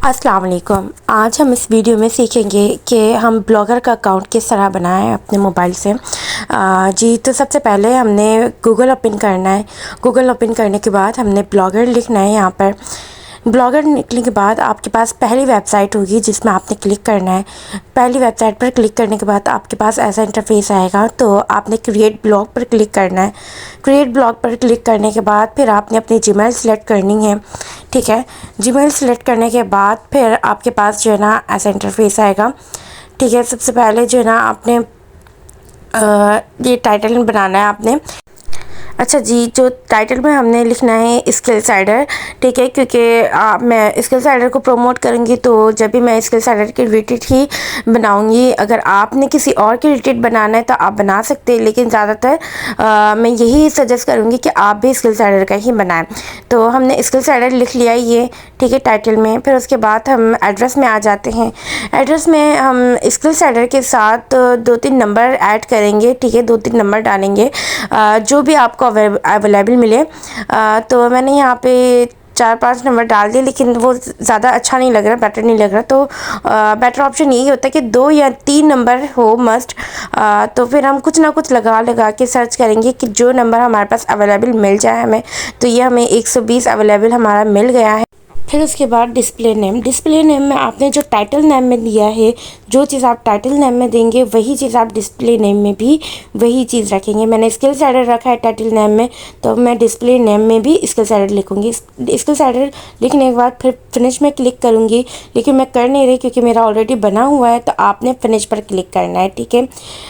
अस्सलाम वालेकुम। आज हम इस वीडियो में सीखेंगे कि हम ब्लॉगर का अकाउंट किस तरह बनाएं अपने मोबाइल से। जी, तो सबसे पहले हमने गूगल ओपन करना है। गूगल ओपन करने के बाद हमने ब्लॉगर लिखना है। यहाँ पर ब्लॉगर निकलने के बाद आपके पास पहली वेबसाइट होगी जिसमें आपने क्लिक करना है। पहली वेबसाइट पर क्लिक करने के बाद आपके पास ऐसा इंटरफेस आएगा, तो आपने क्रिएट ब्लॉग पर क्लिक करना है। क्रिएट ब्लॉग पर क्लिक करने के बाद फिर आपने अपनी जीमेल सेलेक्ट करनी है। ठीक है, जीमेल सेलेक्ट करने के बाद फिर आपके पास जो है ना ऐसा इंटरफेस आएगा। ठीक है, सबसे पहले जो है ना आपने ये टाइटल बनाना है आपने। अच्छा जी, जो टाइटल में हमने लिखना है स्किल साइडर। ठीक है, क्योंकि मैं स्किल साइडर को प्रमोट करूँगी, तो जब भी मैं स्किल साइडर के रिलेटेड ही बनाऊँगी। अगर आपने किसी और के रिलेटेड बनाना है तो आप बना सकते हैं, लेकिन ज़्यादातर मैं यही सजेस्ट करूँगी कि आप भी स्किल साइडर का ही बनाएं। तो हमने स्किल साइडर लिख लिया ये, ठीक है, टाइटल में। फिर उसके बाद हम एड्रेस में आ जाते हैं। एड्रेस में हम स्किल साइडर के साथ 2-3 नंबर ऐड करेंगे। ठीक है, 2-3 नंबर डालेंगे जो भी आपको अवेलेबल मिले। तो मैंने यहाँ पे 4-5 नंबर डाल दिए, लेकिन वो ज़्यादा अच्छा नहीं लग रहा, बेटर नहीं लग रहा। तो बेटर ऑप्शन यही होता है कि 2 या 3 नंबर हो मस्ट। तो फिर हम कुछ ना कुछ लगा लगा के सर्च करेंगे कि जो नंबर हमारे पास अवेलेबल मिल जाए हमें। तो ये हमें 120 अवेलेबल हमारा मिल गया है। फिर उसके बाद डिस्प्ले नेम में आपने जो टाइटल नेम में दिया है, जो चीज़ आप टाइटल नेम में देंगे वही चीज़ आप डिस्प्ले नेम में भी वही चीज़ रखेंगे। मैंने स्किल साइडर रखा है टाइटल नेम में, तो मैं डिस्प्ले नेम में भी स्किल साइडर लिखूँगी। स्किल साइडर लिखने के बाद फिर फिनिश में क्लिक करूँगी, लेकिन मैं कर नहीं रही क्योंकि मेरा ऑलरेडी बना हुआ है। तो आपने फिनिश पर क्लिक करना है। ठीक है,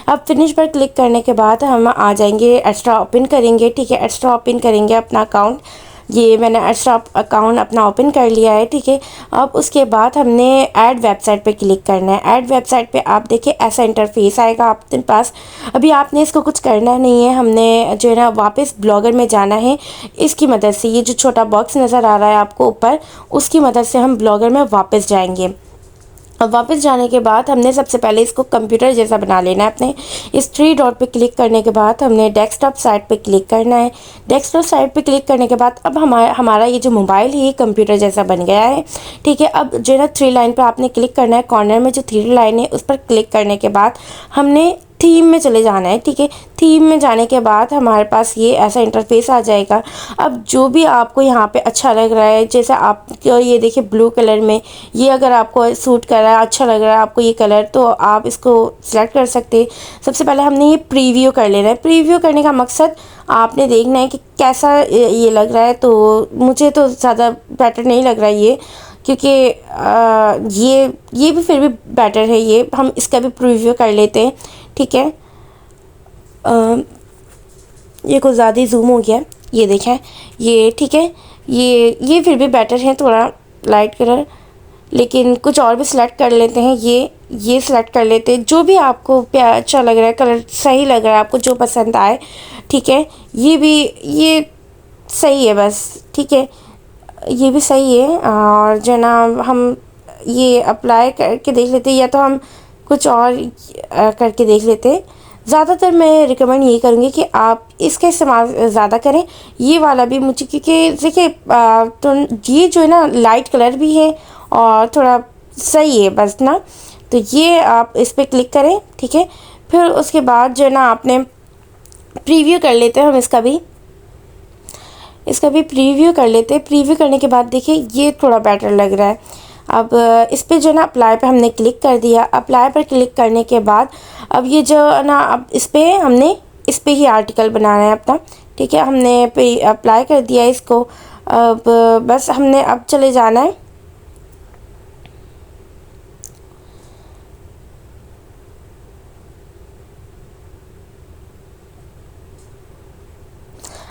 अब फिनिश पर क्लिक करने के बाद हम आ जाएंगे, एक्स्ट्रा ओपन करेंगे। ठीक है, एक्स्ट्रा ओपन करेंगे अपना अकाउंट। ये मैंने एक्स्ट्रा अकाउंट अपना ओपन कर लिया है। ठीक है, अब उसके बाद हमने ऐड वेबसाइट पे क्लिक करना है। ऐड वेबसाइट पे आप देखिए ऐसा इंटरफेस आएगा आपके पास। अभी आपने इसको कुछ करना नहीं है, हमने जो है ना वापस ब्लॉगर में जाना है। इसकी मदद से ये जो छोटा बॉक्स नज़र आ रहा है आपको ऊपर, उसकी मदद से हम ब्लॉगर में वापस जाएंगे। अब वापस जाने के बाद हमने सबसे पहले इसको कंप्यूटर जैसा बना लेना है अपने। इस 3 डॉट पे क्लिक करने के बाद हमने डेस्कटॉप साइट पे क्लिक करना है। डेस्कटॉप साइट पे क्लिक करने के बाद अब हमारा ये जो मोबाइल है ये कंप्यूटर जैसा बन गया है। ठीक है, अब जो है ना 3 लाइन पे आपने क्लिक करना है। कॉर्नर में जो 3 लाइन है उस पर क्लिक करने के बाद हमने थीम में चले जाना है। ठीक है, थीम में जाने के बाद हमारे पास ये ऐसा इंटरफेस आ जाएगा। अब जो भी आपको यहाँ पे अच्छा लग रहा है, जैसे आप ये देखिए ब्लू कलर में, ये अगर आपको सूट कर रहा है, अच्छा लग रहा है आपको ये कलर, तो आप इसको सिलेक्ट कर सकते हैं। सबसे पहले हमने ये प्रीव्यू कर लेना है। प्रीव्यू करने का मकसद आपने देखना है कि कैसा ये लग रहा है। तो मुझे तो ज़्यादा बेटर नहीं लग रहा है ये, क्योंकि ये भी फिर भी बेटर है। ये हम इसका भी प्रीव्यू कर लेते हैं। ठीक है, ये कुछ ज़्यादा ही जूम हो गया, ये देखें ये। ठीक है, ये फिर भी बेटर है, थोड़ा लाइट कलर। लेकिन कुछ और भी सिलेक्ट कर लेते हैं। ये सिलेक्ट कर लेते हैं, जो भी आपको अच्छा लग रहा है, कलर सही लग रहा है आपको, जो पसंद आए। ठीक है, ये सही है बस। ठीक है, ये भी सही है। और जो ना हम ये अप्लाई करके देख लेते हैं, या तो हम कुछ और करके देख लेते हैं। ज़्यादातर मैं रिकमेंड यही करूँगी कि आप इसका इस्तेमाल ज़्यादा करें। ये वाला भी मुझे, क्योंकि देखिए तो ये जो है ना लाइट कलर भी है और थोड़ा सही है बस ना। तो ये आप इस पर क्लिक करें। ठीक है, फिर उसके बाद जो है ना आपने प्रीव्यू कर लेते हैं। हम इसका भी प्रीव्यू कर लेते हैं। प्रीव्यू करने के बाद देखिए ये थोड़ा बेटर लग रहा है। अब इस पे जो ना अप्लाई पे हमने क्लिक कर दिया। अप्लाई पर क्लिक करने के बाद अब ये जो ना अब हमने इस पे ही आर्टिकल बनाना है अपना। ठीक है, हमने पे अप्लाई कर दिया इसको। अब बस हमने अब चले जाना है।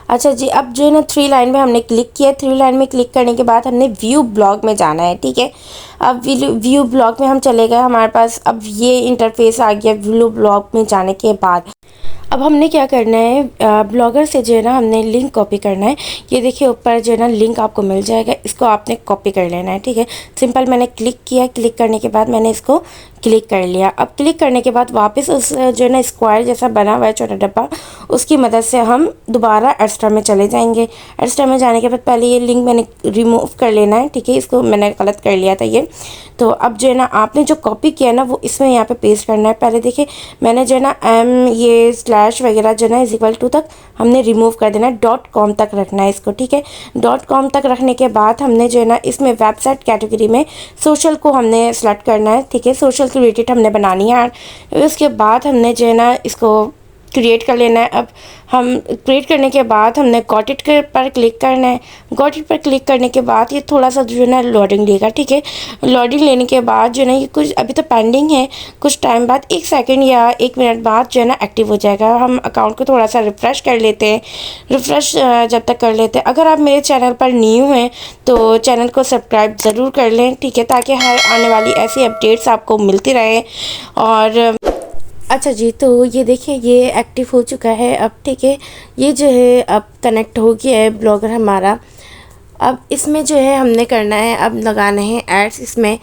अच्छा जी, अब जो है ना 3 लाइन में हमने क्लिक किया। 3 लाइन में क्लिक करने के बाद हमने व्यू ब्लॉग में जाना है। ठीक है, अब व्यू ब्लॉग में हम चले गए। हमारे पास अब ये इंटरफेस आ गया व्यू ब्लॉग में जाने के बाद। अब हमने क्या करना है, ब्लॉगर से जो है ना हमने लिंक कॉपी करना है। ये देखिए ऊपर जो है ना लिंक आपको मिल जाएगा, इसको आपने कॉपी कर लेना है, ठीक है। सिंपल मैंने क्लिक किया, क्लिक करने के बाद मैंने इसको क्लिक कर लिया। अब क्लिक करने के बाद वापस उस जो है ना स्क्वायर जैसा बना हुआ है छोटा डब्बा, उसकी मदद से हम दोबारा एडस्ट्रा में चले जाएंगे। एडस्ट्रा में जाने के बाद पहले ये लिंक मैंने रिमूव कर लेना है, ठीक है। इसको मैंने गलत कर लिया था ये। तो अब जो है ना आपने जो कॉपी किया ना वो इसमें यहाँ पे पेस्ट करना है। पहले देखिए मैंने जो है ना ये स्लैश वगैरह जो है ना = तक हमने रिमूव कर देना है, .com तक रखना है इसको, ठीक है। .com तक रखने के बाद हमने जो है ना इसमें वेबसाइट कैटेगरी में सोशल को हमने सेलेक्ट करना है, ठीक है। सोशल की रिलेटेड हमने बनानी है। उसके बाद हमने जो है ना इसको क्रिएट कर लेना है। अब हम क्रिएट करने के बाद हमने गॉट इट पर क्लिक करना है। गॉट इट पर क्लिक करने के बाद ये थोड़ा सा जो है ना लोडिंग लेगा, ठीक है। लोडिंग लेने के बाद जो है ना ये कुछ अभी तो पेंडिंग है, कुछ टाइम बाद 1 सेकंड या 1 मिनट बाद जो है ना एक्टिव हो जाएगा। हम अकाउंट को थोड़ा सा रिफ़्रेश कर लेते हैं। रिफ़्रेश जब तक कर लेते हैं, अगर आप मेरे चैनल पर न्यू हैं तो चैनल को सब्सक्राइब ज़रूर कर लें, ठीक है, ताकि हर आने वाली ऐसी अपडेट्स आपको मिलती रहे। और अच्छा जी, तो ये देखिए ये एक्टिव हो चुका है अब, ठीक है। ये जो है अब कनेक्ट हो गया है ब्लॉगर हमारा। अब इसमें जो है हमने करना है, अब लगाने हैं एड्स, इसमें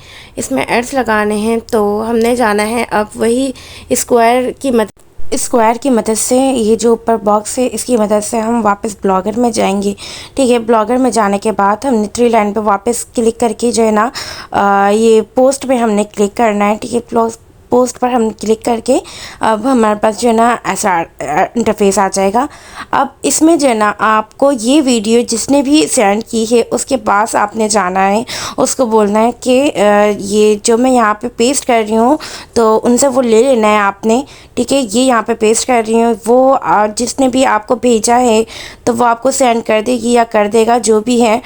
एड्स लगाने हैं। तो हमने जाना है अब वही स्क्वायर की मदद से, ये जो ऊपर बॉक्स है इसकी मदद से हम वापस ब्लॉगर में जाएंगे, ठीक है। ब्लॉगर में जाने के बाद हमने 3 लाइन पे वापस क्लिक करके जो है ना ये पोस्ट पे हमने क्लिक करना है, ठीक है। पोस्ट पर हम क्लिक करके अब हमारे पास जो है ना ऐसा इंटरफेस आ जाएगा। अब इसमें जो है ना आपको ये वीडियो जिसने भी सेंड की है उसके पास आपने जाना है, उसको बोलना है कि ये जो मैं यहाँ पे पेस्ट कर रही हूँ तो उनसे वो ले लेना है आपने, ठीक है। ये यहाँ पे पेस्ट कर रही हूँ, वो जिसने भी आपको भेजा है तो वो आपको सेंड कर देगी या कर देगा, जो भी है।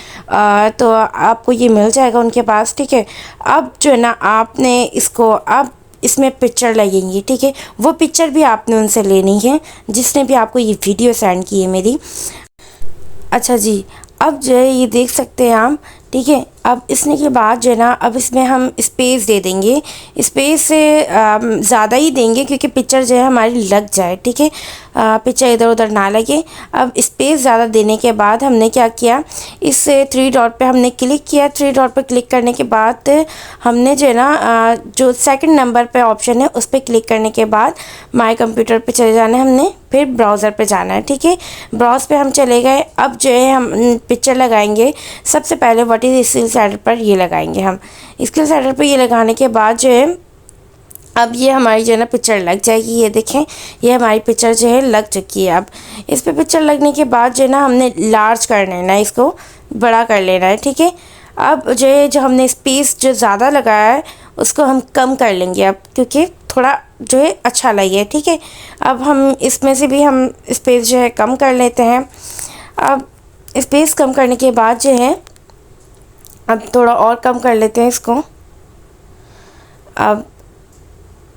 तो आपको ये मिल जाएगा उनके पास, ठीक है। अब जो है ना आपने इसको अब इसमें पिक्चर लगेंगी, ठीक है। वो पिक्चर भी आपने उनसे लेनी है जिसने भी आपको ये वीडियो सेंड की है मेरी। अच्छा जी, अब जो है ये देख सकते हैं आप, ठीक है। अब इसने के बाद जो है ना अब इसमें हम स्पेस दे देंगे, स्पेस से ज़्यादा ही देंगे क्योंकि पिक्चर जो है हमारी लग जाए, ठीक है। पिक्चर इधर उधर ना लगे। अब स्पेस ज़्यादा देने के बाद हमने क्या किया, इस 3 डॉट पे हमने क्लिक किया। 3 डॉट पे क्लिक करने के बाद हमने जो है ना जो सेकंड नंबर पे ऑप्शन है उस पर क्लिक करने के बाद माय कंप्यूटर पे चले जाना है हमने, फिर ब्राउज़र पे जाना है, ठीक है। ब्राउज़ पे हम चले गए। अब जो है हम पिक्चर लगाएंगे। सबसे पहले व्हाट इज़ स्किल सेटर पर ये लगाएंगे हम। स्किल सेटर पर ये लगाने के बाद जो है अब ये हमारी जो है ना पिक्चर लग जाएगी। ये देखें ये हमारी पिक्चर जो है लग चुकी है। अब इस पर पिक्चर लगने के बाद जो है ना हमने लार्ज कर लेना है, इसको बड़ा कर लेना है, ठीक है। अब जो है जो हमने स्पेस जो ज़्यादा लगाया है उसको हम कम कर लेंगे अब, क्योंकि थोड़ा जो है अच्छा लगे, ठीक है। अब हम इसमें से भी हम स्पेस जो है कम कर लेते हैं। अब स्पेस कम करने के बाद जो है अब थोड़ा और कम कर लेते हैं इसको। अब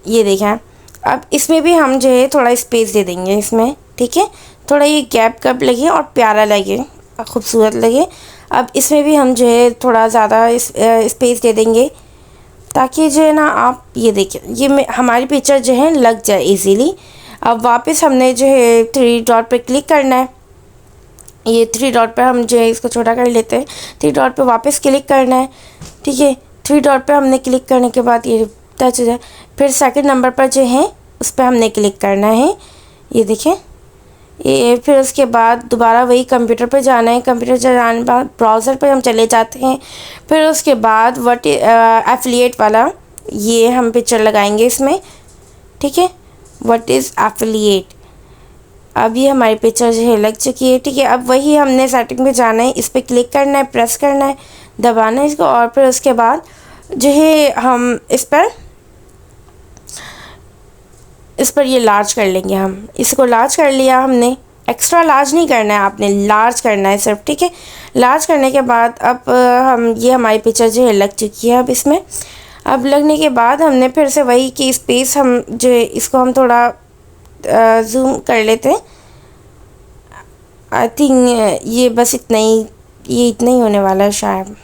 ये देखें, अब इसमें भी हम जो है थोड़ा स्पेस दे देंगे इसमें, ठीक है। थोड़ा ये गैप कब लगे और प्यारा लगे, खूबसूरत लगे। अब इसमें भी हम जो है थोड़ा ज़्यादा स्पेस दे देंगे ताकि जो है ना आप ये देखें ये हमारी पिक्चर जो है लग जाए इजीली। अब वापस हमने जो है 3 डॉट पे क्लिक करना है। ये 3 डॉट पे हम जो है इसको छोटा कर लेते हैं। 3 डॉट पे वापस क्लिक करना है, ठीक है। 3 डॉट पे हमने क्लिक करने के बाद ये टच हो जाए, फिर सेकंड नंबर पर जो है उस पर हमने क्लिक करना है। ये देखें ये, फिर उसके बाद दोबारा वही कंप्यूटर पर जाना है। कंप्यूटर जाने के बाद ब्राउज़र पर हम चले जाते हैं। फिर उसके बाद व्हाट एफिलिएट वाला ये हम पिक्चर लगाएंगे इसमें, ठीक है। What is affiliate. अब ये हमारी पिक्चर जो है लग चुकी है, ठीक है। अब वही हमने सेटिंग में जाना है, इस पर क्लिक करना है, प्रेस करना है, दबाना है इसको, और फिर उसके बाद जो है हम इस पर ये लार्ज कर लेंगे। हम इसको लार्ज कर लिया हमने, एक्स्ट्रा लार्ज नहीं करना है आपने, लार्ज करना है सिर्फ, ठीक है। लार्ज करने के बाद अब हम ये हमारी पिक्चर जो है लग चुकी है। अब इसमें अब लगने के बाद हमने फिर से वही कि स्पेस हम जो है इसको हम थोड़ा जूम कर लेते हैं। आई थिंक ये बस इतना ही होने वाला है शायद।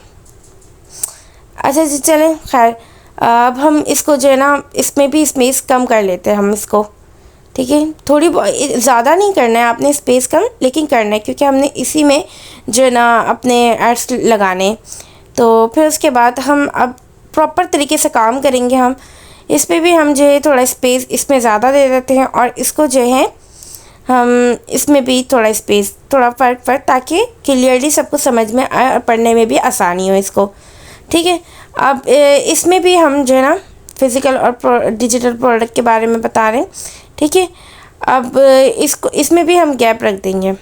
अच्छा जी चलें, खैर अब हम इसको जो है ना इसमें भी स्पेस कम कर लेते हैं हम इसको, ठीक है। थोड़ी ज़्यादा नहीं करना है आपने स्पेस कम, लेकिन करना है क्योंकि हमने इसी में जो है ना अपने एड्स लगाने। तो फिर उसके बाद हम अब प्रॉपर तरीके से काम करेंगे। हम इस पे भी हम जो है थोड़ा स्पेस इसमें ज़्यादा दे देते हैं, और इसको जो है हम इसमें भी थोड़ा स्पेस, थोड़ा फ़र्क ताकि क्लियरली सबको समझ में आए और पढ़ने में भी आसानी हो इसको, ठीक है। अब इसमें भी हम जो है ना फिज़िकल और डिजिटल प्रोडक्ट के बारे में बता रहे हैं, ठीक है। अब इसमें भी हम गैप रख देंगे,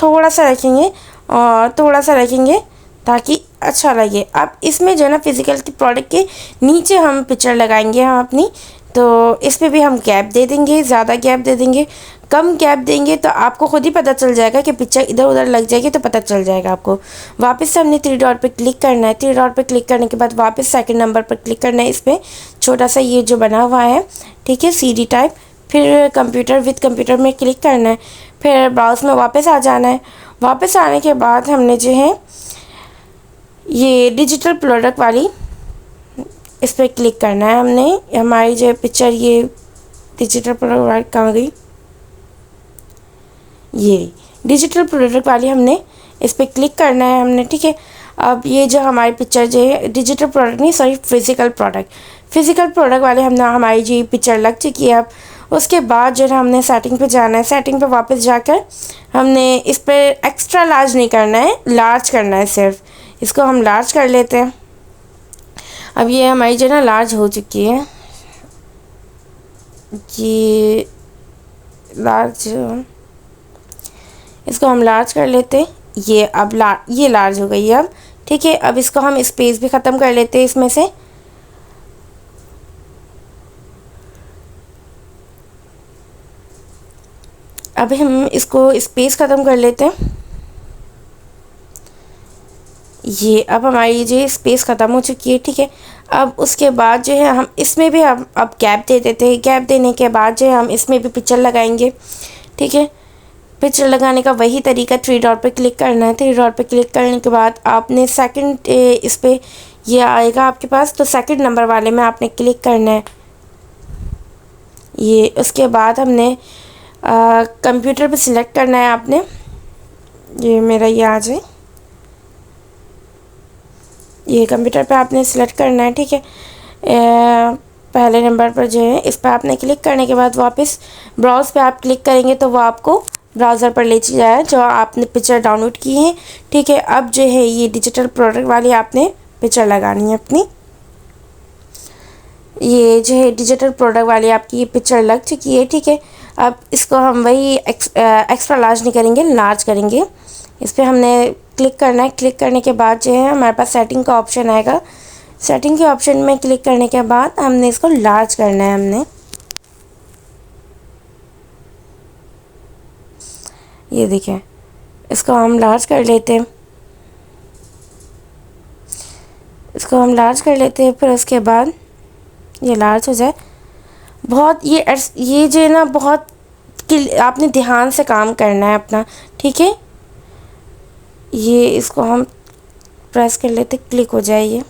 थोड़ा सा रखेंगे और थोड़ा सा रखेंगे ताकि अच्छा लगे। अब इसमें जो है ना फिज़िकल के प्रोडक्ट के नीचे हम पिक्चर लगाएंगे हम अपनी, तो इसमें भी हम गैप दे देंगे, ज़्यादा गैप दे देंगे। कम गैप देंगे तो आपको खुद ही पता चल जाएगा कि पिक्चर इधर उधर लग जाएगी, तो पता चल जाएगा आपको। वापस से हमने 3 डॉट पे क्लिक करना है। 3 डॉट पे क्लिक करने के बाद वापस सेकंड नंबर पर क्लिक करना है। इस पर छोटा सा ये जो बना हुआ है, ठीक है, CD टाइप। फिर कंप्यूटर विद कंप्यूटर में क्लिक करना है। फिर ब्राउज़ में वापस आ जाना है। वापस आने के बाद हमने जो है ये डिजिटल प्रोडक्ट वाली इस पर क्लिक करना है हमने। हमारी जो पिक्चर ये डिजिटल प्रोडक्ट वाली कहाँ गई, ये डिजिटल प्रोडक्ट वाली हमने इस पर क्लिक करना है हमने, ठीक है। अब ये जो हमारी पिक्चर जो है डिजिटल प्रोडक्ट नहीं, सॉरी फिज़िकल प्रोडक्ट वाले हमने हमारी जो पिक्चर लग चुकी है। अब उसके बाद जो है हमने सेटिंग पे जाना है। सेटिंग पे वापस जाकर हमने इस पर एक्स्ट्रा लार्ज नहीं करना है, लार्ज करना है सिर्फ। इसको हम लार्ज कर लेते हैं। अब ये हमारी जो है ना लार्ज हो चुकी है, ये लार्ज, इसको हम लार्ज कर लेते हैं। ये अब ये लार्ज हो गई है अब, ठीक है। अब इसको हम स्पेस भी ख़त्म कर लेते हैं इसमें से। अब हम इसको स्पेस ख़त्म कर लेते हैं। ये अब हमारी जो स्पेस ख़त्म हो चुकी है, ठीक है। अब उसके बाद जो है हम इसमें भी हम अब गैप दे देते हैं। गैप देने के बाद जो है हम इसमें भी पिक्चर लगाएंगे, ठीक है। पिक्चर लगाने का वही तरीका, 3 डॉट पे क्लिक करना है। 3 डॉट पे क्लिक करने के बाद आपने सेकंड इस पर ये आएगा आपके पास, तो सेकंड नंबर वाले में आपने क्लिक करना है। ये उसके बाद हमने कंप्यूटर पे सिलेक्ट करना है आपने। ये मेरा ये आ जाए, ये कंप्यूटर पे आपने सिलेक्ट करना है, ठीक है। पहले नंबर पर जो है इस पर आपने क्लिक करने के बाद वापस ब्राउज़ पे आप क्लिक करेंगे तो वो आपको ब्राउज़र पर ले जाए जो आपने पिक्चर डाउनलोड की है, ठीक है। अब जो है ये डिजिटल प्रोडक्ट वाली आपने पिक्चर लगानी है अपनी। ये जो है डिजिटल प्रोडक्ट वाली आपकी ये पिक्चर लग चुकी है, ठीक है। अब इसको हम वही एक्स्ट्रा लार्ज नहीं करेंगे, लार्ज करेंगे। इस पर हमने क्लिक करना है। क्लिक करने के बाद जो है हमारे पास सेटिंग का ऑप्शन आएगा। सेटिंग के ऑप्शन में क्लिक करने के बाद हमने इसको लार्ज करना है हमने। ये देखिए, इसको हम लार्ज कर लेते हैं। इसको हम लार्ज कर लेते हैं। फिर उसके बाद ये लार्ज हो जाए, बहुत ये जो है ना बहुत आपने ध्यान से काम करना है अपना, ठीक है। ये इसको हम प्रेस कर लेते, क्लिक हो जाए ये।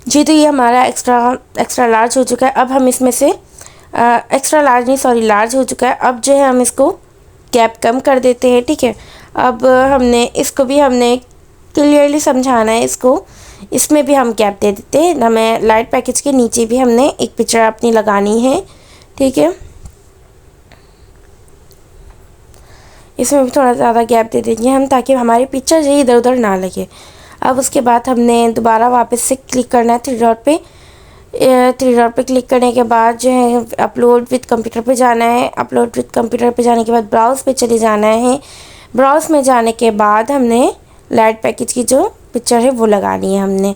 जी, तो ये हमारा एक्स्ट्रा लार्ज हो चुका है। अब हम इसमें से एक्स्ट्रा लार्ज नहीं, सॉरी, लार्ज हो चुका है। अब जो है हम इसको गैप कम कर देते हैं, ठीक है। अब हमने इसको भी हमने क्लियरली समझाना है इसको। इसमें भी हम गैप दे देते हैं। हमें लाइट पैकेज के नीचे भी हमने एक पिक्चर अपनी लगानी है, ठीक है। इसमें भी थोड़ा ज़्यादा गैप दे देंगे हम ताकि हमारी पिक्चर जो इधर उधर ना लगे। अब उसके बाद हमने दोबारा वापस से क्लिक करना है 3 डॉट पे। 3 डॉट पे क्लिक करने के बाद जो है अपलोड विद कंप्यूटर पे जाना है। अपलोड विद कंप्यूटर पे जाने के बाद ब्राउज़ पे चले जाना है। ब्राउज़ में जाने के बाद हमने लाइट पैकेज की जो पिक्चर है वो लगानी है हमने,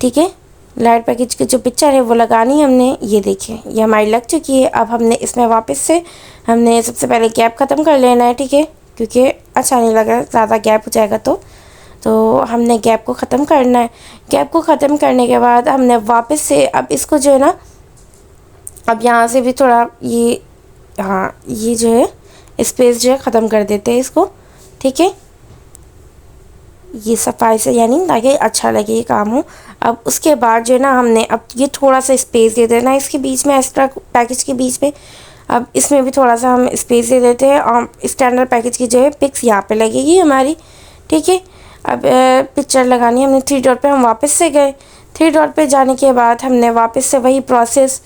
ठीक है। लाइट पैकेज की जो पिक्चर है वो लगानी है हमने। ये देखिए, ये हमारी लग चुकी है। अब हमने इसमें वापस से हमने सबसे पहले गैप ख़त्म कर लेना है, ठीक है, क्योंकि अच्छा नहीं लग रहा ज़्यादा गैप हो जाएगा तो हमने गैप को ख़त्म करना है। गैप को ख़त्म करने के बाद हमने वापस से अब इसको जो है ना, अब यहाँ से भी थोड़ा ये, हाँ, ये जो है स्पेस जो है ख़त्म कर देते हैं इसको, ठीक है। ये सफाई से, यानी ताकि अच्छा लगे ये काम हो। अब उसके बाद जो है ना हमने अब ये थोड़ा सा स्पेस दे देना इसके बीच में, एक्स्ट्रा पैकेज के बीच में। अब इसमें भी थोड़ा सा हम स्पेस दे देते हैं और स्टैंडर्ड पैकेज की जो है पिक्स यहाँ पे लगेगी हमारी, ठीक है। अब पिक्चर लगानी हमने 3 डॉट पे हम वापस से गए। 3 डॉट पे जाने के बाद हमने वापस से वही प्रोसेस,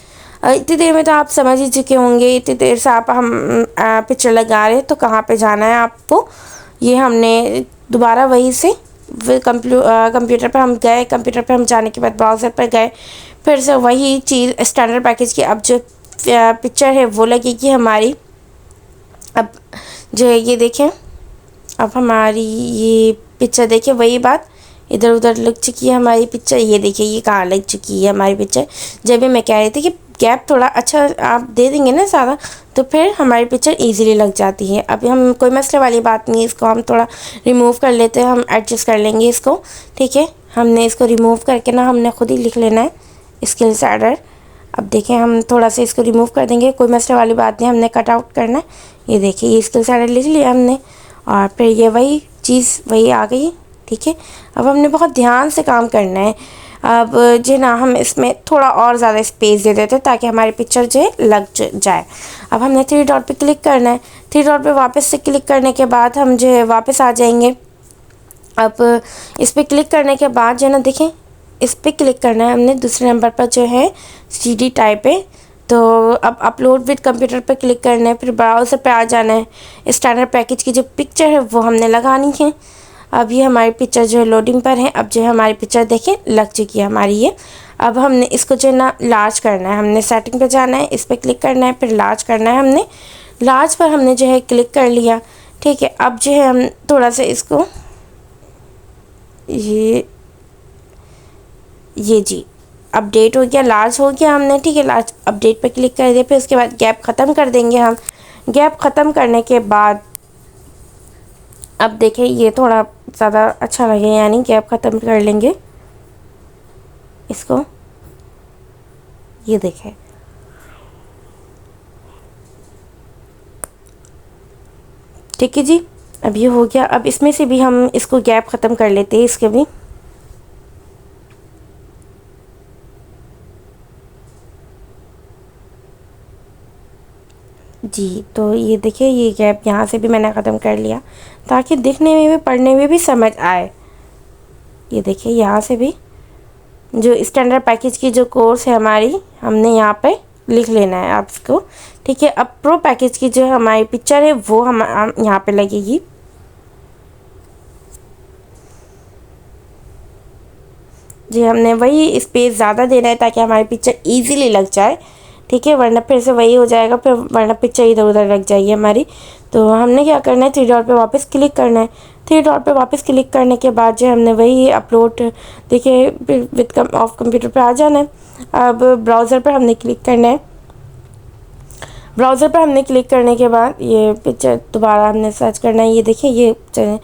इतनी देर में तो आप समझ ही चुके होंगे, इतनी देर से आप हम पिक्चर लगा रहे हैं तो कहाँ पे जाना है आपको। ये हमने दोबारा वही से कंप्यूटर पर हम गए, कंप्यूटर पर हम जाने के बाद ब्राउज़र पर गए, फिर से वही चीज़ स्टैंडर्ड पैकेज की अब जो पिक्चर है वो लगेगी हमारी। अब जो है ये देखें, अब हमारी ये पिक्चर देखिए, वही बात इधर उधर लग चुकी है हमारी पिक्चर। ये देखिए ये कहाँ लग चुकी है हमारी पिक्चर। जब भी मैं कह रही थी कि गैप थोड़ा अच्छा आप दे देंगे ना ज़्यादा, तो फिर हमारी पिक्चर इजीली लग जाती है। अभी हम कोई मसले वाली बात नहीं है, इसको हम थोड़ा रिमूव कर लेते हैं, हम एडजस्ट कर लेंगे इसको, ठीक है। हमने इसको रिमूव करके ना हमने खुद ही लिख लेना है स्किल शैडर। अब देखें हम थोड़ा सा इसको रिमूव कर देंगे, कोई मसले वाली बात नहीं, हमने कट आउट करना है। ये देखिए ये स्किल शैडर लिख लिया हमने और फिर ये वही चीज़ वही आ गई, ठीक है। अब हमने बहुत ध्यान से काम करना है। अब जो ना हम इसमें थोड़ा और ज़्यादा स्पेस दे देते हैं ताकि हमारी पिक्चर जो है लग जाए। अब हमने 3 डॉट पे क्लिक करना है। 3 डॉट पे वापस से क्लिक करने के बाद हम जो है वापस आ जाएंगे। अब इस पर क्लिक करने के बाद जो है ना देखें, इस पर क्लिक करना है हमने दूसरे नंबर पर जो है CD टाइप है। तो अब अपलोड विद कंप्यूटर पर क्लिक करना है, फिर ब्राउज़र पे आ जाना है। स्टैंडर्ड पैकेज की जो पिक्चर है वो हमने लगानी है। अब ये हमारी पिक्चर जो है लोडिंग पर है। अब जो है हमारी पिक्चर देखें लग चुकी है हमारी ये। अब हमने इसको जो है ना लार्ज करना है, हमने सेटिंग पे जाना है, इस पर क्लिक करना है, फिर लार्ज करना है। हमने लार्ज पर हमने जो है क्लिक कर लिया, ठीक है। अब जो है हम थोड़ा सा इसको ये जी अपडेट हो गया, लार्ज हो गया हमने, ठीक है। लार्ज अपडेट पे क्लिक कर दिया, फिर उसके बाद गैप ख़त्म कर देंगे हम। गैप ख़त्म करने के बाद अब देखें ये थोड़ा ज़्यादा अच्छा लगे, यानी गैप ख़त्म कर लेंगे इसको। ये देखें ठीक है जी, अब ये हो गया। अब इसमें से भी हम इसको गैप ख़त्म कर लेते हैं इसके भी। जी तो ये देखिए ये गैप यहाँ से भी मैंने ख़त्म कर लिया ताकि दिखने में भी पढ़ने में भी समझ आए। ये देखिए यहाँ से भी जो स्टैंडर्ड पैकेज की जो कोर्स है हमारी, हमने यहाँ पे लिख लेना है आपको, ठीक है। अब प्रो पैकेज की जो हमारी पिक्चर है वो हम यहाँ पे लगेगी। जी हमने वही स्पेस ज़्यादा देना है ताकि हमारी पिक्चर इजीली लग जाए, ठीक है, वरना फिर से वही हो जाएगा, फिर वरना पिक्चर इधर उधर लग जाएगी हमारी। तो हमने क्या करना है, 3 डॉट पे वापस क्लिक करना है। 3 डॉट पे वापस क्लिक करने के बाद जो हमने वही अपलोड, देखिए विद ऑफ कंप्यूटर पे आ जाना है। अब ब्राउज़र पर हमने क्लिक करना है। ब्राउज़र पर हमने क्लिक करने के बाद ये पिक्चर दोबारा हमने सर्च करना है। ये देखिए ये चलें।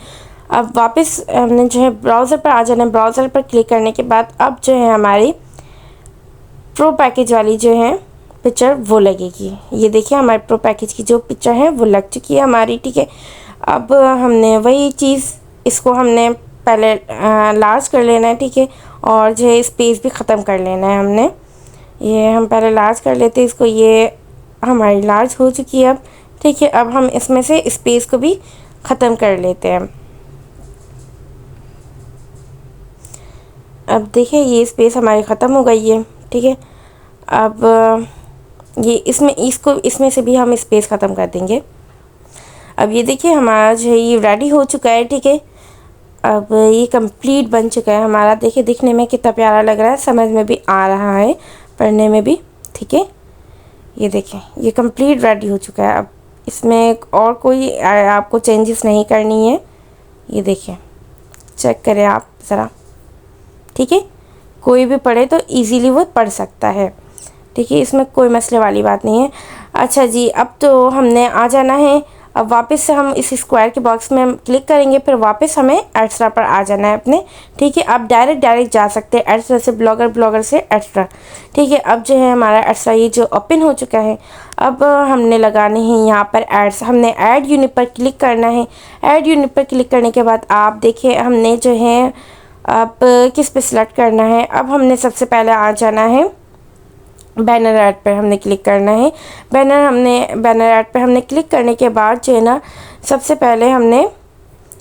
अब वापस हमने जो है ब्राउज़र पर आ जाना है। ब्राउज़र पर क्लिक करने के बाद अब जो है हमारी प्रो पैकेज वाली जो है पिक्चर वो लगेगी। ये देखिए हमारे प्रो पैकेज की जो पिक्चर है वो लग चुकी है हमारी, ठीक है। अब हमने वही चीज़, इसको हमने पहले लार्ज कर लेना है, ठीक है, और जो है स्पेस भी ख़त्म कर लेना है हमने। ये हम पहले लार्ज कर लेते हैं इसको, ये हमारी लार्ज हो चुकी है अब, ठीक है। अब हम इसमें से स्पेस को भी ख़त्म कर लेते हैं। अब देखिए ये स्पेस हमारी ख़त्म हो गई है, ठीक है। अब ये इसमें से भी हम स्पेस ख़त्म कर देंगे। अब ये देखिए हमारा जो है ये रेडी हो चुका है, ठीक है। अब ये कंप्लीट बन चुका है हमारा। देखिए दिखने में कितना प्यारा लग रहा है, समझ में भी आ रहा है, पढ़ने में भी, ठीक है। ये देखें ये कंप्लीट रेडी हो चुका है। अब इसमें और कोई आपको चेंजेस नहीं करनी है। ये देखें, चेक करें आप ज़रा, ठीक है। कोई भी पढ़े तो इजीली वो पढ़ सकता है, ठीक है, इसमें कोई मसले वाली बात नहीं है। अच्छा जी, अब तो हमने आ जाना है। अब वापस से हम इस स्क्वायर के बॉक्स में हम क्लिक करेंगे, फिर वापस हमें एक्स्ट्रा पर आ जाना है अपने, ठीक है। आप डायरेक्ट जा सकते हैं एक्स्ट्रा से, ब्लॉगर से एक्स्ट्रा, ठीक है। अब जो है हमारा एक्स्ट्रा ये जो ओपन हो चुका है। अब हमने लगाने हैं यहाँ पर एड्स। हमने ऐड यूनिट पर क्लिक करना है। ऐड यूनिट पर क्लिक करने के बाद आप देखिए हमने जो है अब किस पे सिलेक्ट करना है। अब हमने सबसे पहले आ जाना है बैनर ऐड पर हमने क्लिक करना है। बैनर ऐड पर हमने क्लिक करने के बाद जो है ना सबसे पहले हमने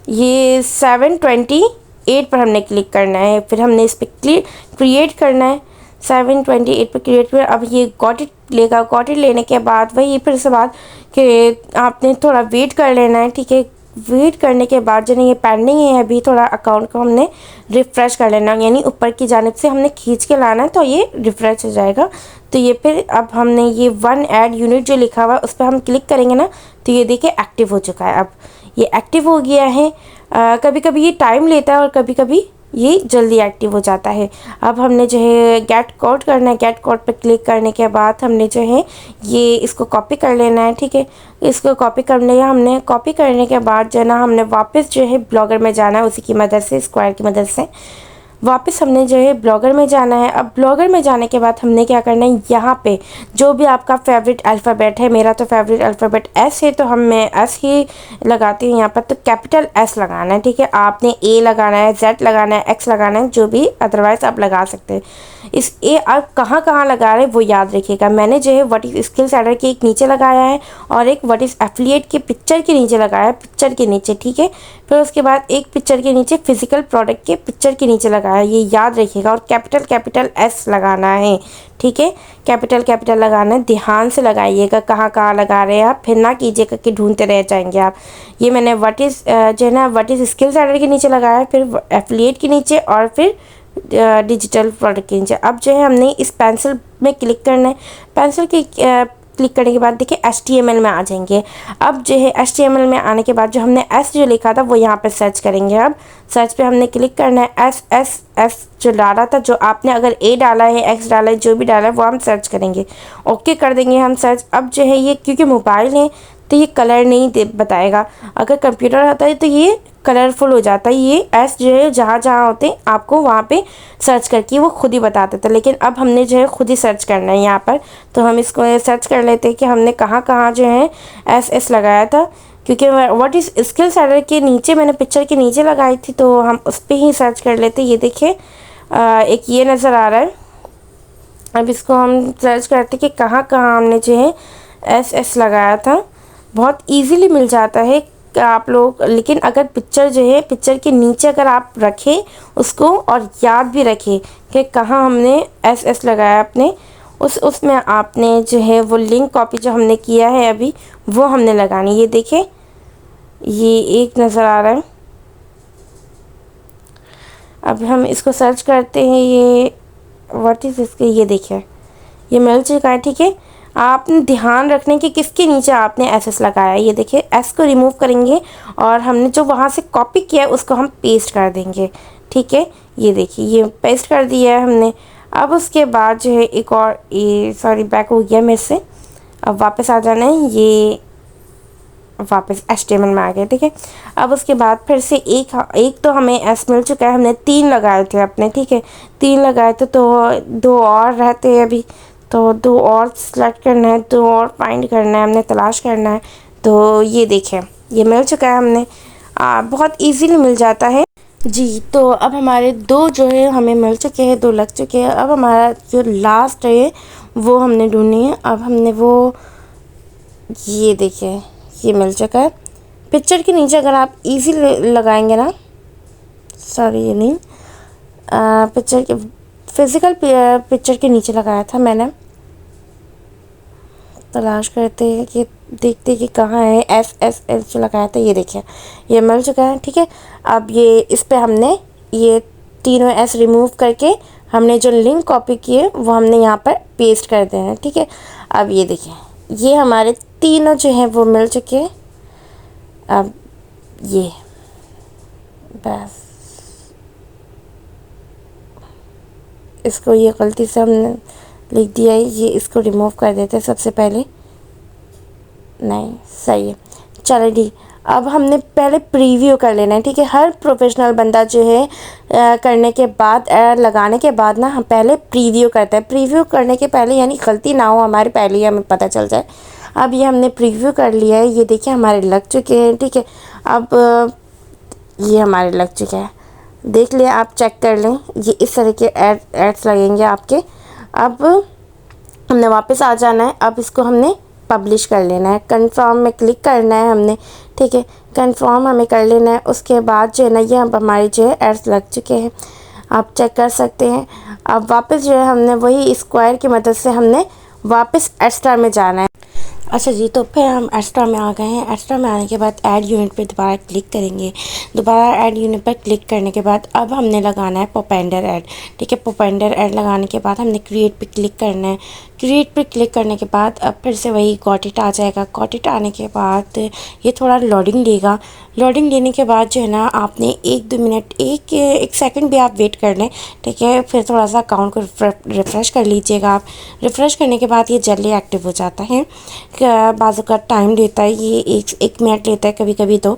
ये 728 पर हमने क्लिक करना है। फिर हमने इस पर क्रिएट करना है। 728 पर क्रिएट कर अब ये गॉट इट लेगा। गॉट इट लेने के बाद वही फिर से बात कि आपने थोड़ा वेट कर लेना है, ठीक है। वेट करने के बाद जो ये पेंडिंग है अभी, थोड़ा अकाउंट को हमने रिफ़्रेश कर लेना, यानी ऊपर की जानिब से हमने खींच के लाना है तो ये रिफ़्रेश हो जाएगा। तो ये फिर अब हमने ये वन ऐड यूनिट जो लिखा हुआ है उस पर हम क्लिक करेंगे ना तो ये देखिए एक्टिव हो चुका है। अब ये एक्टिव हो गया है। कभी कभी ये टाइम लेता है और कभी कभी ये जल्दी एक्टिव हो जाता है। अब हमने जो है गेट कोड करना है। गेट कोड पर क्लिक करने के बाद हमने जो है ये इसको कॉपी कर लेना है, ठीक है। इसको कॉपी कर लिया हमने। कॉपी करने के बाद जो है ना हमने वापस जो है ब्लॉगर में जाना है, उसी की मदद से, स्क्वायर की मदद से वापस हमने जो है ब्लॉगर में जाना है। अब ब्लॉगर में जाने के बाद हमने क्या करना है, यहाँ पे जो भी आपका फेवरेट अल्फ़ाबेट है, मेरा तो फेवरेट अल्फ़ाबेट एस है तो मैं एस ही लगाती हूँ यहाँ पर। तो कैपिटल एस लगाना है, ठीक है। आपने ए लगाना है, जेड लगाना है, एक्स लगाना है, जो भी अदरवाइज़ आप लगा सकते हैं। इस ए आप कहाँ कहाँ लगा रहे हैं वो याद रखिएगा। मैंने जो है व्हाट इज़ स्किल्स एडर के एक नीचे लगाया है और एक व्हाट इज़ एफिलिएट के पिक्चर के नीचे लगाया है, पिक्चर के नीचे, ठीक है। फिर उसके बाद एक पिक्चर के नीचे फिजिकल प्रोडक्ट के पिक्चर के नीचे लगाया, ये याद रखिएगा। और कैपिटल एस लगाना है, ठीक है। कैपिटल लगाना है, ध्यान से लगाइएगा कहाँ कहाँ लगा रहे हैं आप, फिर ना कीजिएगा कि ढूंढते रह जाएंगे आप। ये मैंने व्हाट इज़ जो है ना व्हाट इज़ स्किल्स एडर के नीचे लगाया, फिर एफिलिएट के नीचे और फिर डिजिटल प्रोडक्ट के नीचे। अब जो है हमने इस पेंसिल में क्लिक करना है। पेंसिल की क्लिक करने के बाद देखिए HTML में आ जाएंगे। अब जो है HTML में आने के बाद जो हमने एस जो लिखा था वो यहाँ पे सर्च करेंगे। अब सर्च पे हमने क्लिक करना है। एस जो डाला था, जो आपने अगर ए डाला है, एक्स डाला है, जो भी डाला है वो हम सर्च करेंगे। ओके कर देंगे हम सर्च। अब जो है ये क्योंकि मोबाइल है तो ये कलर नहीं बताएगा। अगर कंप्यूटर होता है तो ये कलरफुल हो जाता है। ये एस जो है जहाँ जहाँ होते हैं आपको वहाँ पे सर्च करके वो खुद ही बता देता है। लेकिन अब हमने जो है खुद ही सर्च करना है यहाँ पर। तो हम इसको सर्च कर लेते हैं कि हमने कहाँ कहाँ जो है एस लगाया था, क्योंकि व्हाट इज़ स्किल्स एडर के नीचे मैंने पिक्चर के नीचे लगाई थी तो हम उस पर ही सर्च कर लेते। ये देखिए एक ये नज़र आ रहा है। अब इसको हम सर्च करते कि कहाँ कहाँ हमने जो है एस लगाया था। बहुत इजीली मिल जाता है आप लोग, लेकिन अगर पिक्चर जो है पिक्चर के नीचे अगर आप रखें उसको और याद भी रखें कि कहाँ हमने एस लगाया अपने, उसमें आपने जो है वो लिंक कॉपी जो हमने किया है अभी वो हमने लगानी। ये देखें ये एक नज़र आ रहा है। अब हम इसको सर्च करते हैं, ये व्हाट इज़ इसके, ये देखिए ये मिल चुका है, ठीक है। आपने ध्यान रखने कि किसके नीचे आपने एस लगाया। ये देखिए एस को रिमूव करेंगे और हमने जो वहाँ से कॉपी किया है उसको हम पेस्ट कर देंगे, ठीक है। ये देखिए ये पेस्ट कर दिया है हमने। अब उसके बाद जो है एक और ये सॉरी बैक हो गया मेरे से। अब वापस आ जाना है, ये वापस HTML में आ गए, ठीक है। अब उसके बाद फिर से एक तो हमें एस मिल चुका है। हमने 3 लगाए थे अपने, ठीक है। 3 लगाए थे तो 2 और रहते हैं अभी, तो 2 और सेलेक्ट करना है, 2 और फाइंड करना है, हमने तलाश करना है। तो ये देखें ये मिल चुका है हमने। बहुत इजीली मिल जाता है जी। तो अब हमारे 2 जो है हमें मिल चुके हैं, 2 लग चुके हैं। अब हमारा जो लास्ट है वो हमने ढूंढनी है। अब हमने वो ये देखिए ये मिल चुका है। पिक्चर के नीचे अगर आप इजी लगाएंगे ना, सॉरी ये नहीं, पिक्चर के फिज़िकल पिक्चर के नीचे लगाया था मैंने। तलाश करते हैं कि देखते हैं कि कहाँ है एस जो लगाया था। ये देखिए ये मिल चुका है, ठीक है। अब ये इस पे हमने ये तीनों एस रिमूव करके हमने जो लिंक कॉपी किए वो हमने यहाँ पर पेस्ट कर देना है, ठीक है। अब ये देखिए ये हमारे तीनों जो हैं वो मिल चुके हैं। अब ये बस इसको ये गलती से हमने लिख दिया है, ये इसको रिमूव कर देते हैं सबसे पहले। नहीं सही है, चलो डी। अब हमने पहले प्रीव्यू कर लेना है, ठीक है। हर प्रोफेशनल बंदा जो है करने के बाद लगाने के बाद ना हम पहले प्रीव्यू करते हैं। प्रीव्यू करने के पहले यानी गलती ना हो हमारी, पहले ही हमें पता चल जाए। अब ये हमने प्रीव्यू कर लिया है, ये देखिए हमारे लग चुके हैं, ठीक है। अब ये हमारे लग चुके हैं, देख लिया, आप चेक कर लें, ये इस तरह के एड्स लगेंगे आपके। अब हमने वापस आ जाना है, अब इसको हमने पब्लिश कर लेना है, कंफर्म में क्लिक करना है हमने, ठीक है। कंफर्म हमें कर लेना है। उसके बाद जो है ना, ये अब हमारे जो है एड्स लग चुके हैं, आप चेक कर सकते हैं। अब वापस जो है हमने वही स्क्वायर की मदद से हमने वापस एक्स्ट्रा में जाना है। अच्छा जी, तो फिर हम एक्स्ट्रा में आ गए हैं। एक्स्ट्रा में आने के बाद ऐड यूनिट पे दोबारा क्लिक करेंगे। दोबारा ऐड यूनिट पर क्लिक करने के बाद अब हमने लगाना है पोपेंडर ऐड, ठीक है। पोपेंडर ऐड लगाने के बाद हमने क्रिएट पे क्लिक करना है। क्रिएट पे क्लिक करने के बाद अब फिर से वही गॉट इट आ जाएगा। गॉट इट आने के बाद ये थोड़ा लोडिंग लेगा। लोडिंग लेने के बाद जो है ना, आपने 1-2 मिनट, एक सेकंड भी आप वेट कर लें, ठीक है। फिर थोड़ा सा अकाउंट को रिफ़्रेश कर लीजिएगा आप। रिफ़्रेश करने के बाद ये जल्दी एक्टिव हो जाता है। बाज़ू का टाइम लेता है, ये एक मिनट लेता है कभी कभी तो।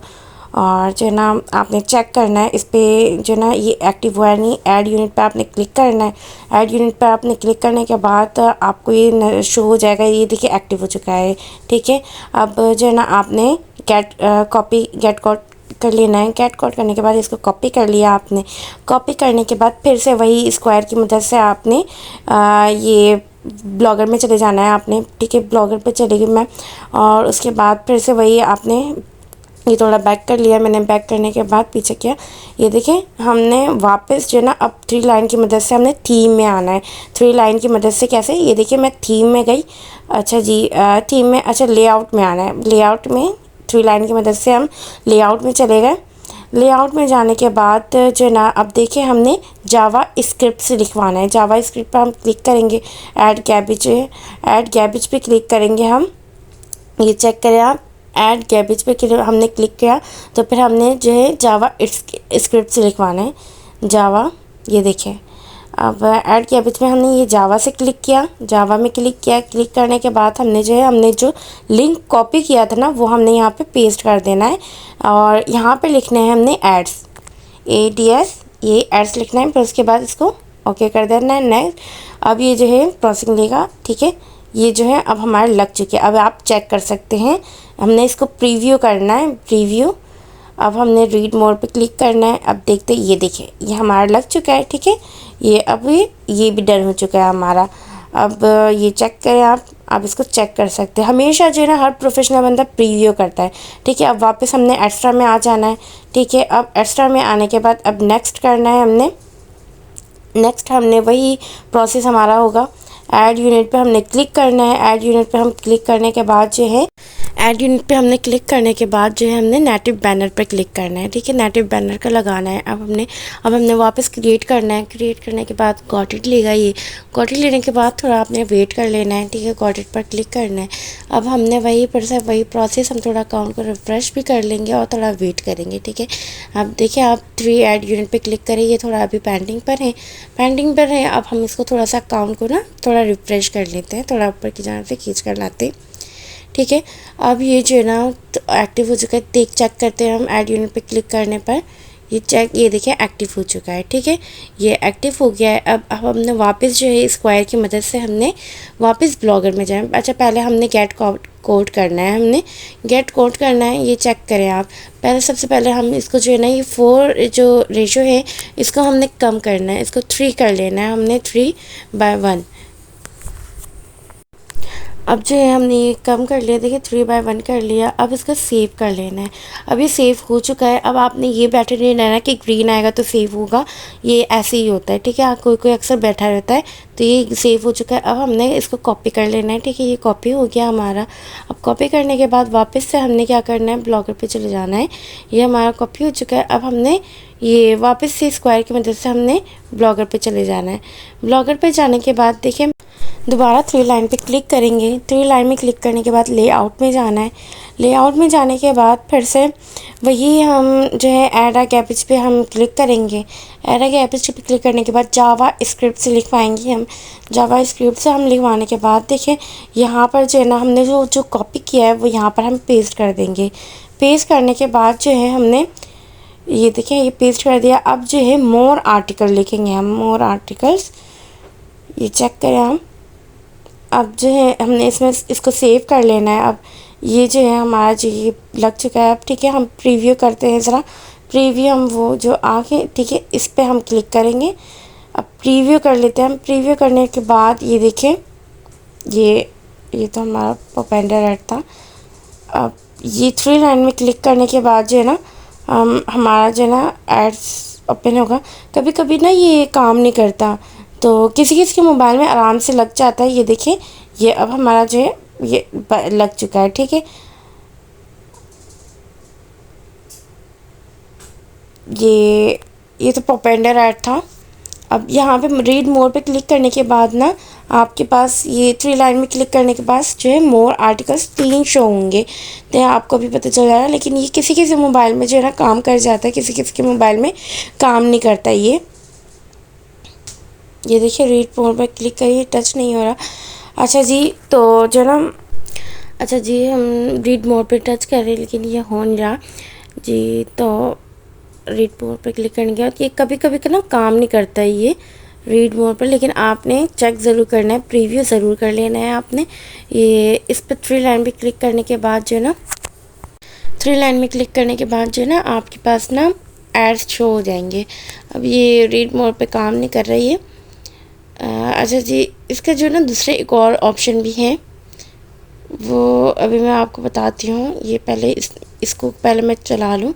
और जो है ना, आपने चेक करना है इस पर जो है ना ये एक्टिव हुआ है नहीं। ऐड यूनिट पे आपने क्लिक करना है। ऐड यूनिट पे आपने क्लिक करने के बाद आपको ये शो हो जाएगा, ये देखिए एक्टिव हो चुका है, ठीक है। अब जो है ना, आपने गेट कॉट कर लेना है। गेट कॉट करने के बाद इसको कॉपी कर लिया आपने। कॉपी करने के बाद फिर से वही स्क्वायर की मदद से आपने ये ब्लॉगर में चले जाना है आपने, ठीक है। ब्लॉगर पे चले गई मैं, और उसके बाद फिर से वही आपने ये थोड़ा बैक कर लिया मैंने। बैक करने के बाद पीछे किया, ये देखिए हमने वापस जो है ना, अब 3 लाइन की मदद से हमने थीम में आना है। 3 लाइन की मदद से कैसे, ये देखिए मैं थीम में गई। अच्छा जी, थीम में, अच्छा लेआउट में आना है। लेआउट में 3 लाइन की मदद से हम लेआउट में चले गए। लेआउट में जाने के बाद जो है ना, अब देखिए हमने जावा स्क्रिप्ट से लिखवाना है। जावा स्क्रिप्ट पर हम क्लिक करेंगे। ऐड कैबिज पे क्लिक करेंगे हम। ये चेक करें आप, ऐड कैबिज पे हमने क्लिक किया तो फिर हमने जो है जावा स्क्रिप्ट से लिखवाना है जावा। ये देखिए, अब ऐड कैबिज में हमने ये जावा से क्लिक किया। जावा में क्लिक किया। क्लिक करने के बाद हमने जो लिंक कॉपी किया था ना, वो हमने यहाँ पे पेस्ट कर देना है। और यहाँ पे लिखने हैं हमने एड्स, ADS, ये एड्स लिखना है। फिर उसके बाद इसको ओके कर देना है, नेक्स्ट। अब ये जो है प्रोसेसिंग लेगा, ठीक है। ये जो है अब हमारे लग चुके हैं। अब आप चेक कर सकते हैं, हमने इसको प्रीव्यू करना है, प्रीव्यू। अब हमने रीड मोर पे क्लिक करना है। अब देखते हैं, ये देखिए ये हमारा लग चुका है, ठीक है। ये अब ये भी डन हो चुका है हमारा। अब ये चेक करें आप इसको चेक कर सकते हैं। हमेशा जो है ना, हर प्रोफेशनल बंदा प्रीव्यू करता है, ठीक है। अब वापस हमने एक्स्ट्रा में आ जाना है, ठीक है। अब एक्स्ट्रा में आने के बाद अब नेक्स्ट करना है हमने। नेक्स्ट हमने वही प्रोसेस हमारा होगा। ऐड यूनिट पे हमने क्लिक करना है। ऐड यूनिट पे हम क्लिक करने के बाद जो है, ऐड यूनिट पे हमने क्लिक करने के बाद जो है हमने नेटिव बैनर पे क्लिक करना है, ठीक है। नेटिव बैनर का लगाना है। अब हमने वापस क्रिएट करना है। क्रिएट करने के बाद गॉट इट लेगा। ये गॉट इट लेने के बाद थोड़ा आपने वेट कर लेना है, ठीक है। गॉट इट पर क्लिक करना है। अब हमने वही फिर से वही प्रोसेस, हम थोड़ा अकाउंट को रिफ्रेश भी कर लेंगे और थोड़ा वेट करेंगे, ठीक है। अब देखिए आप 3 ऐड यूनिट पे क्लिक करें, ये थोड़ा अभी पेंडिंग पर है। अब हम इसको थोड़ा सा अकाउंट को ना थोड़ा रिफ्रेश कर लेते हैं, थोड़ा ऊपर की जान से खींच कर लाते हैं, ठीक है। अब ये जो है ना तो एक्टिव हो चुका है। चेक करते हैं हम ऐड यूनिट पे क्लिक करने पर, ये देखिए एक्टिव हो चुका है, ठीक है। ये एक्टिव हो गया है। अब हमने वापस जो है स्क्वायर की मदद से हमने वापस ब्लॉगर में जाए। अच्छा, पहले हमने गेट कोड करना है, ये चेक करें आप। पहले सबसे पहले हम इसको जो है ना, ये 4 जो रेशो है इसको हमने कम करना है, इसको 3 कर लेना है हमने, 3/1। अब जो है हमने ये कम कर लिया, देखिए 3/1 कर लिया। अब इसको सेव कर लेना है। अब ये सेव हो चुका है। अब आपने ये बैठे नहीं रहना कि ग्रीन आएगा तो सेव होगा, ये ऐसे ही होता है, ठीक है। कोई अक्सर बैठा रहता है, तो ये सेव हो चुका है। अब हमने इसको कॉपी कर लेना है, ठीक है। ये कॉपी हो गया हमारा। अब कॉपी करने के बाद वापस से हमने क्या करना है, ब्लॉगर पे चले जाना है। ये हमारा कॉपी हो चुका है। अब हमने ये वापस से स्क्वायर की मदद से हमने ब्लॉगर पे चले जाना है। ब्लॉगर पे जाने के बाद देखिए दोबारा 3 लाइन पे क्लिक करेंगे। 3 लाइन में क्लिक करने के बाद लेआउट में जाना है। लेआउट में जाने के बाद फिर से वही हम जो है ऐड अ कैबिज पे हम क्लिक करेंगे। ऐड अ कैबिज पे क्लिक करने के बाद जावा स्क्रिप्ट से लिखवाएंगे हम। जावा स्क्रिप्ट से हम लिखवाने के बाद देखिए यहाँ पर जो है ना, हमने जो कॉपी किया है वो यहाँ पर हम पेस्ट कर देंगे। पेस्ट करने के बाद जो है हमने ये देखें ये पेस्ट कर दिया। अब जो है मोर आर्टिकल लिखेंगे हम, मोर आर्टिकल्स, ये चेक करें हम। अब जो है हमने इसमें इसको सेव कर लेना है। अब ये जो है हमारा जो ये लग चुका है। अब ठीक है हम प्रीव्यू करते हैं ज़रा, प्रीव्यू हम वो जो आगे, ठीक है इस पर हम क्लिक करेंगे। अब प्रीव्यू कर लेते हैं हम। प्रीव्यू करने के बाद ये देखें ये तो हमारा पोपेंडर ऐड था। अब ये 3 लाइन में क्लिक करने के बाद जो है ना हमारा जो है ना एड्स ओपन होगा। कभी कभी ना ये काम नहीं करता, तो किसी किसी के मोबाइल में आराम से लग जाता है। ये देखिए ये अब हमारा जो है ये लग चुका है, ठीक है। ये तो पोपेंडर ऐड था। अब यहाँ पे रीड मोर पे क्लिक करने के बाद ना आपके पास ये 3 लाइन में क्लिक करने के बाद जो है मोर आर्टिकल्स 3 शो होंगे, तो आपको भी पता चल जाएगा। लेकिन ये किसी किसी मोबाइल में जो है ना काम कर जाता है, किसी किसी के मोबाइल में काम नहीं करता। ये देखिए रीड मोर पे क्लिक करिए, टच नहीं हो रहा। अच्छा जी, तो जो ना अच्छा जी हम रीड मोर पे टच कर रहे हैं लेकिन ये हो नहीं रहा जी। तो रीड मोर पर क्लिक करने के बाद ये कभी कभी का ना काम नहीं करता है ये रीड मोर पर, लेकिन आपने चेक ज़रूर करना है, प्रीव्यू ज़रूर कर लेना है आपने। ये इस पर 3 लाइन पे क्लिक करने के बाद जो है ना 3 लाइन में क्लिक करने के बाद जो है ना आपके पास ना एड्स शो हो जाएंगे। अब ये रीड मोर पे काम नहीं कर रही है। अच्छा जी, इसका जो ना दूसरे एक और ऑप्शन भी है, वो अभी मैं आपको बताती हूँ। ये पहले इसको पहले मैं चला लूँ।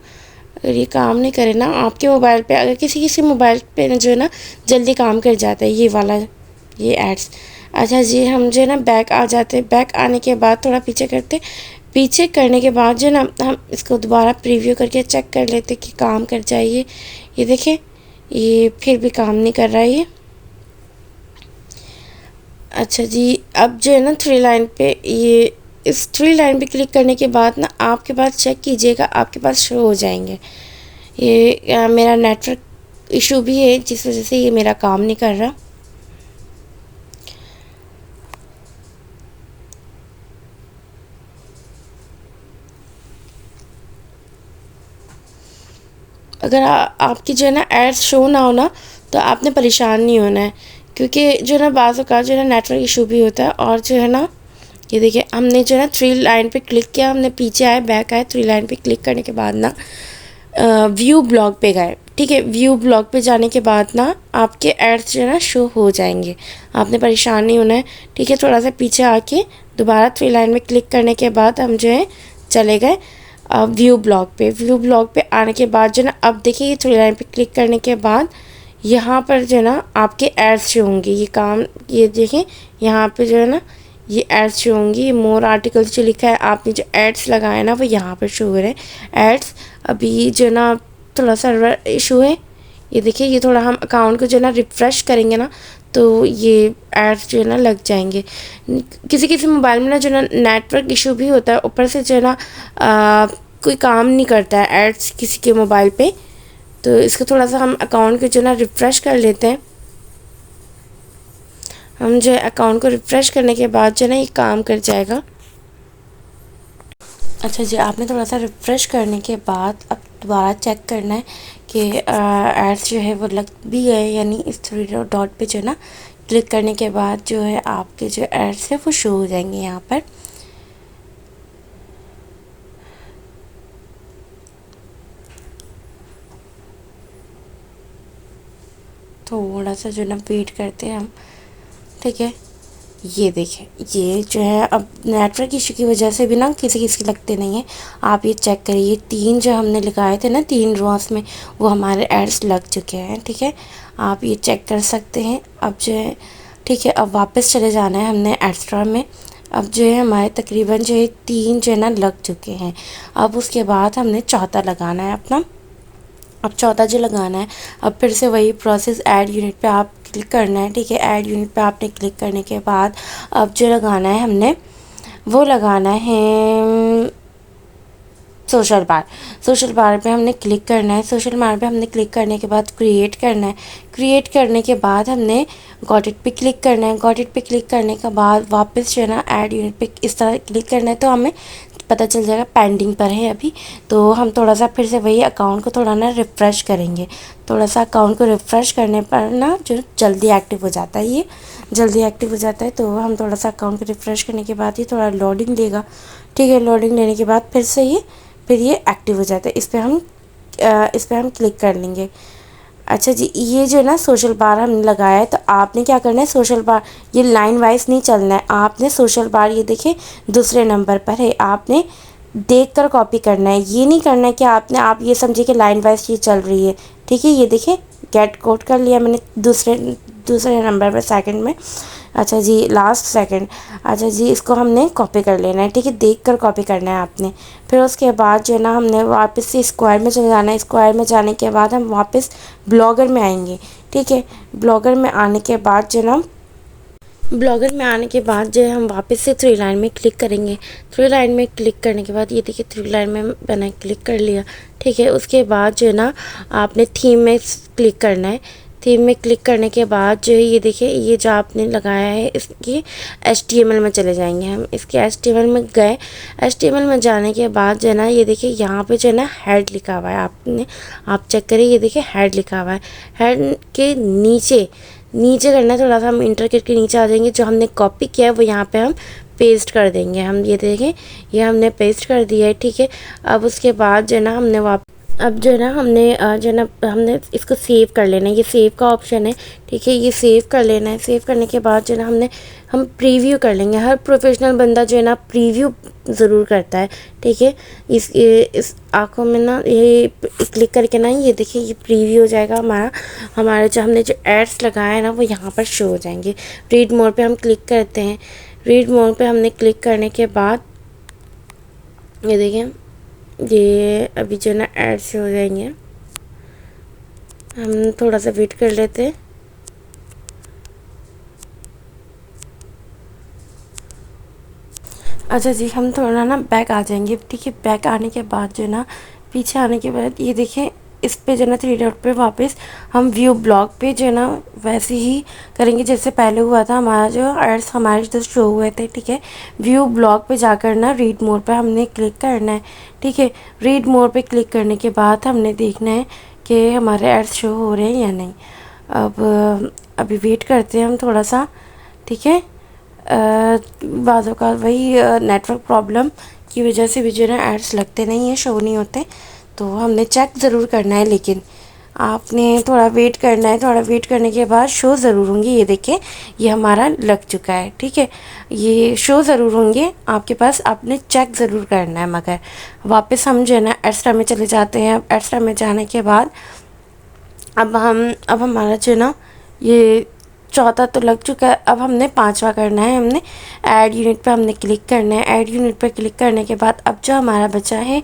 अगर ये काम नहीं करे ना आपके मोबाइल पे, अगर किसी मोबाइल पे जो है ना जल्दी काम कर जाता है ये वाला ये एड्स। अच्छा जी, हम जो है ना बैक आ जाते हैं। बैक आने के बाद थोड़ा पीछे करते, पीछे करने के बाद जो है ना हम इसको दोबारा प्रीव्यू करके चेक कर लेते कि काम कर जाइए। ये देखें ये फिर भी काम नहीं कर रहा है ये। अच्छा जी, अब जो है ना 3 लाइन पे ये इस 3 लाइन पे क्लिक करने के बाद ना आपके पास चेक कीजिएगा, आपके पास शो हो जाएंगे। ये मेरा नेटवर्क इशू भी है जिस वजह से ये मेरा काम नहीं कर रहा। अगर आपकी जो है ना एड्स शो ना हो ना तो आपने परेशान नहीं होना है, क्योंकि जो है ना बाज़ औक़ात जो है ना नेटवर्क इशू भी होता है। और जो है ना ये देखिए हमने जो है ना 3 लाइन पे क्लिक किया, हमने पीछे आए बैक आए, 3 लाइन पे क्लिक करने के बाद ना व्यू ब्लॉग पे गए, ठीक है। व्यू ब्लॉग पे जाने के बाद ना आपके एड्स जो है ना शो हो जाएंगे, आपने परेशान नहीं होना है, ठीक है। थोड़ा सा पीछे आके दोबारा 3 लाइन में क्लिक करने के बाद हम जो है चले गए व्यू ब्लॉग पे। व्यू ब्लॉग पे आने के बाद जो है ना अब देखिए ये 3 लाइन पे क्लिक करने के बाद यहाँ पर जो है ना आपके एड्स शो होंगे। ये काम ये देखें यहाँ पे जो है ना ये एड्स शो होंगी। मोर आर्टिकल्स जो लिखा है आपने जो एड्स लगाए ना वो यहाँ पर शो हो रहे हैं एड्स। अभी जो है ना थोड़ा सर्वर इशू है, ये देखिए ये थोड़ा हम अकाउंट को जो है ना रिफ़्रेश करेंगे ना तो ये एड्स जो है ना लग जाएंगे। किसी किसी मोबाइल में ना जो है ना नेटवर्क इशू भी होता है, ऊपर से जो है ना कोई काम नहीं करता है एड्स किसी के मोबाइल पे। तो इसको थोड़ा सा हम अकाउंट को जो है ना रिफ़्रेश कर लेते हैं। हम जो है अकाउंट को रिफ़्रेश करने के बाद जो है ना ये काम कर जाएगा। अच्छा जी, आपने थोड़ा सा रिफ़्रेश करने के बाद अब दोबारा चेक करना है कि एड्स जो है वो लग भी गए, यानी इस 3 डॉट पे जो है ना क्लिक करने के बाद जो है आपके जो एड्स है वो शो हो जाएंगे यहाँ पर। थोड़ा सा जो है ना वेट करते हैं हम, ठीक है। ये देखें ये जो है अब नेटवर्क इशू की वजह से भी ना किसी किसी लगते नहीं है। आप ये चेक करिए 3 जो हमने लगाए थे ना 3 रोज़ में वो हमारे एड्स लग चुके हैं, ठीक है। आप ये चेक कर सकते हैं। अब जो है ठीक है, अब वापस चले जाना है हमने एक्स्ट्रा में। अब जो है हमारे तकरीबन जो है 3 जो है ना लग चुके हैं। अब उसके बाद हमने चौथा लगाना है अपना। अब चौथा जो लगाना है अब फिर से वही प्रोसेस ऐड यूनिट पे आप क्लिक करना है, ठीक है। ऐड यूनिट पे आपने क्लिक करने के बाद अब जो लगाना है हमने वो लगाना है सोशल बार। सोशल बार पे हमने क्लिक करना है। सोशल बार पे हमने क्लिक करने के बाद क्रिएट करना है। क्रिएट करने के बाद हमने गॉट इट पे क्लिक करना है। गॉट इट पे क्लिक करने के बाद वापस जो है ना ऐड यूनिट पे इस तरह क्लिक करना है। तो हमें पता चल जाएगा पेंडिंग पर है अभी। तो हम थोड़ा सा फिर से वही अकाउंट को थोड़ा ना रिफ़्रेश करेंगे। थोड़ा सा अकाउंट को रिफ़्रेश करने पर ना जो जल्दी एक्टिव हो जाता है, ये जल्दी एक्टिव हो जाता है। तो हम थोड़ा सा अकाउंट को रिफ़्रेश करने के बाद ये थोड़ा लोडिंग लेगा, ठीक है। लोडिंग लेने के बाद फिर ये एक्टिव हो जाता है। इस पर हम क्लिक कर लेंगे। अच्छा जी, ये जो है ना सोशल बार हमने लगाया है, तो आपने क्या करना है, सोशल बार ये लाइन वाइज नहीं चलना है। आपने सोशल बार ये देखिए दूसरे नंबर पर है, आपने देख कर कॉपी करना है। ये नहीं करना है कि आप ये समझिए कि लाइन वाइज ये चल रही है, ठीक है। ये देखिए गेट कोड कर लिया मैंने दूसरे नंबर पर सेकंड में। अच्छा जी, लास्ट सेकंड। अच्छा जी, इसको हमने कॉपी कर लेना है, ठीक है। देख कर कॉपी करना है आपने। फिर उसके बाद जो है ना हमने वापस से स्क्वायर में चले जाना है। स्क्वायर में जाने के बाद हम वापस ब्लॉगर में आएंगे, ठीक है। ब्लॉगर में आने के बाद जो है ना हम वापस से थ्री लाइन में क्लिक करेंगे। थ्री लाइन में क्लिक करने के बाद ये देखिए थ्री लाइन में मैंने क्लिक कर लिया, ठीक है। उसके बाद जो है ना आपने थीम में क्लिक करना है। थीम में क्लिक करने के बाद जो है ये देखिए ये जो आपने लगाया है इसकी HTML में चले जाएंगे हम। इसके HTML में गए। HTML में जाने के बाद जो है ना ये देखिए यहाँ पे जो है ना हेड लिखा हुआ है। आप चेक करिए, ये देखिए हेड लिखा हुआ है। हेड के नीचे करना है, थोड़ा सा हम इंटर करके नीचे आ जाएंगे। जो हमने कॉपी किया है वो यहाँ पे हम पेस्ट कर देंगे। हम ये देखें, ये हमने पेस्ट कर दिया है, ठीक है। अब उसके बाद जो है ना अब जो है ना हमने इसको सेव कर लेना है। ये सेव का ऑप्शन है, ठीक है। ये सेव कर लेना है। सेव करने के बाद जो है ना हम प्रीव्यू कर लेंगे। हर प्रोफेशनल बंदा जो है ना प्रीव्यू ज़रूर करता है, ठीक है। इस आँखों में ना ये क्लिक करके ना ये देखिए ये प्रीव्यू हो जाएगा हमारा जो हमने जो एड्स लगाया है ना वो यहाँ पर शो हो जाएंगे। रीड मोर पे हम क्लिक करते हैं। रीड मोर पे हमने क्लिक करने के बाद ये देखिए ये अभी जो है ना ऐड से हो जाएंगे। हम थोड़ा सा वेट कर लेते हैं। अच्छा जी, हम थोड़ा ना बैक आ जाएंगे, ठीक है। बैक आने के बाद जो है ना पीछे आने के बाद ये देखें इस पे जो है ना थ्री डॉट पे वापस हम व्यू ब्लॉग पे जो है ना वैसे ही करेंगे जैसे पहले हुआ था। हमारा जो एड्स हमारे जो शो हुए थे, ठीक है। व्यू ब्लॉग पे जाकर ना रीड मोर पे हमने क्लिक करना है, ठीक है। रीड मोर पे क्लिक करने के बाद हमने देखना है कि हमारे एड्स शो हो रहे हैं या नहीं। अब अभी वेट करते हैं हम थोड़ा सा, ठीक है। बाज़ों का वही नेटवर्क प्रॉब्लम की वजह से भी जो है ना एड्स लगते नहीं हैं, शो नहीं होते। तो हमने चेक ज़रूर करना है, लेकिन आपने थोड़ा वेट करना है। थोड़ा वेट करने के बाद शो ज़रूर होंगे। ये देखिए ये हमारा लग चुका है, ठीक है। ये शो ज़रूर होंगे आपके पास, आपने चेक ज़रूर करना है। मगर वापस हम जो है ना एक्स्ट्रा में चले जाते हैं। अब एक्स्ट्रा में जाने के बाद अब हमारा जो है ना ये चौथा तो लग चुका है। अब हमने पांचवा करना है। हमने ऐड यूनिट पे हमने क्लिक करना है। ऐड यूनिट पे क्लिक करने के बाद अब जो हमारा बचा है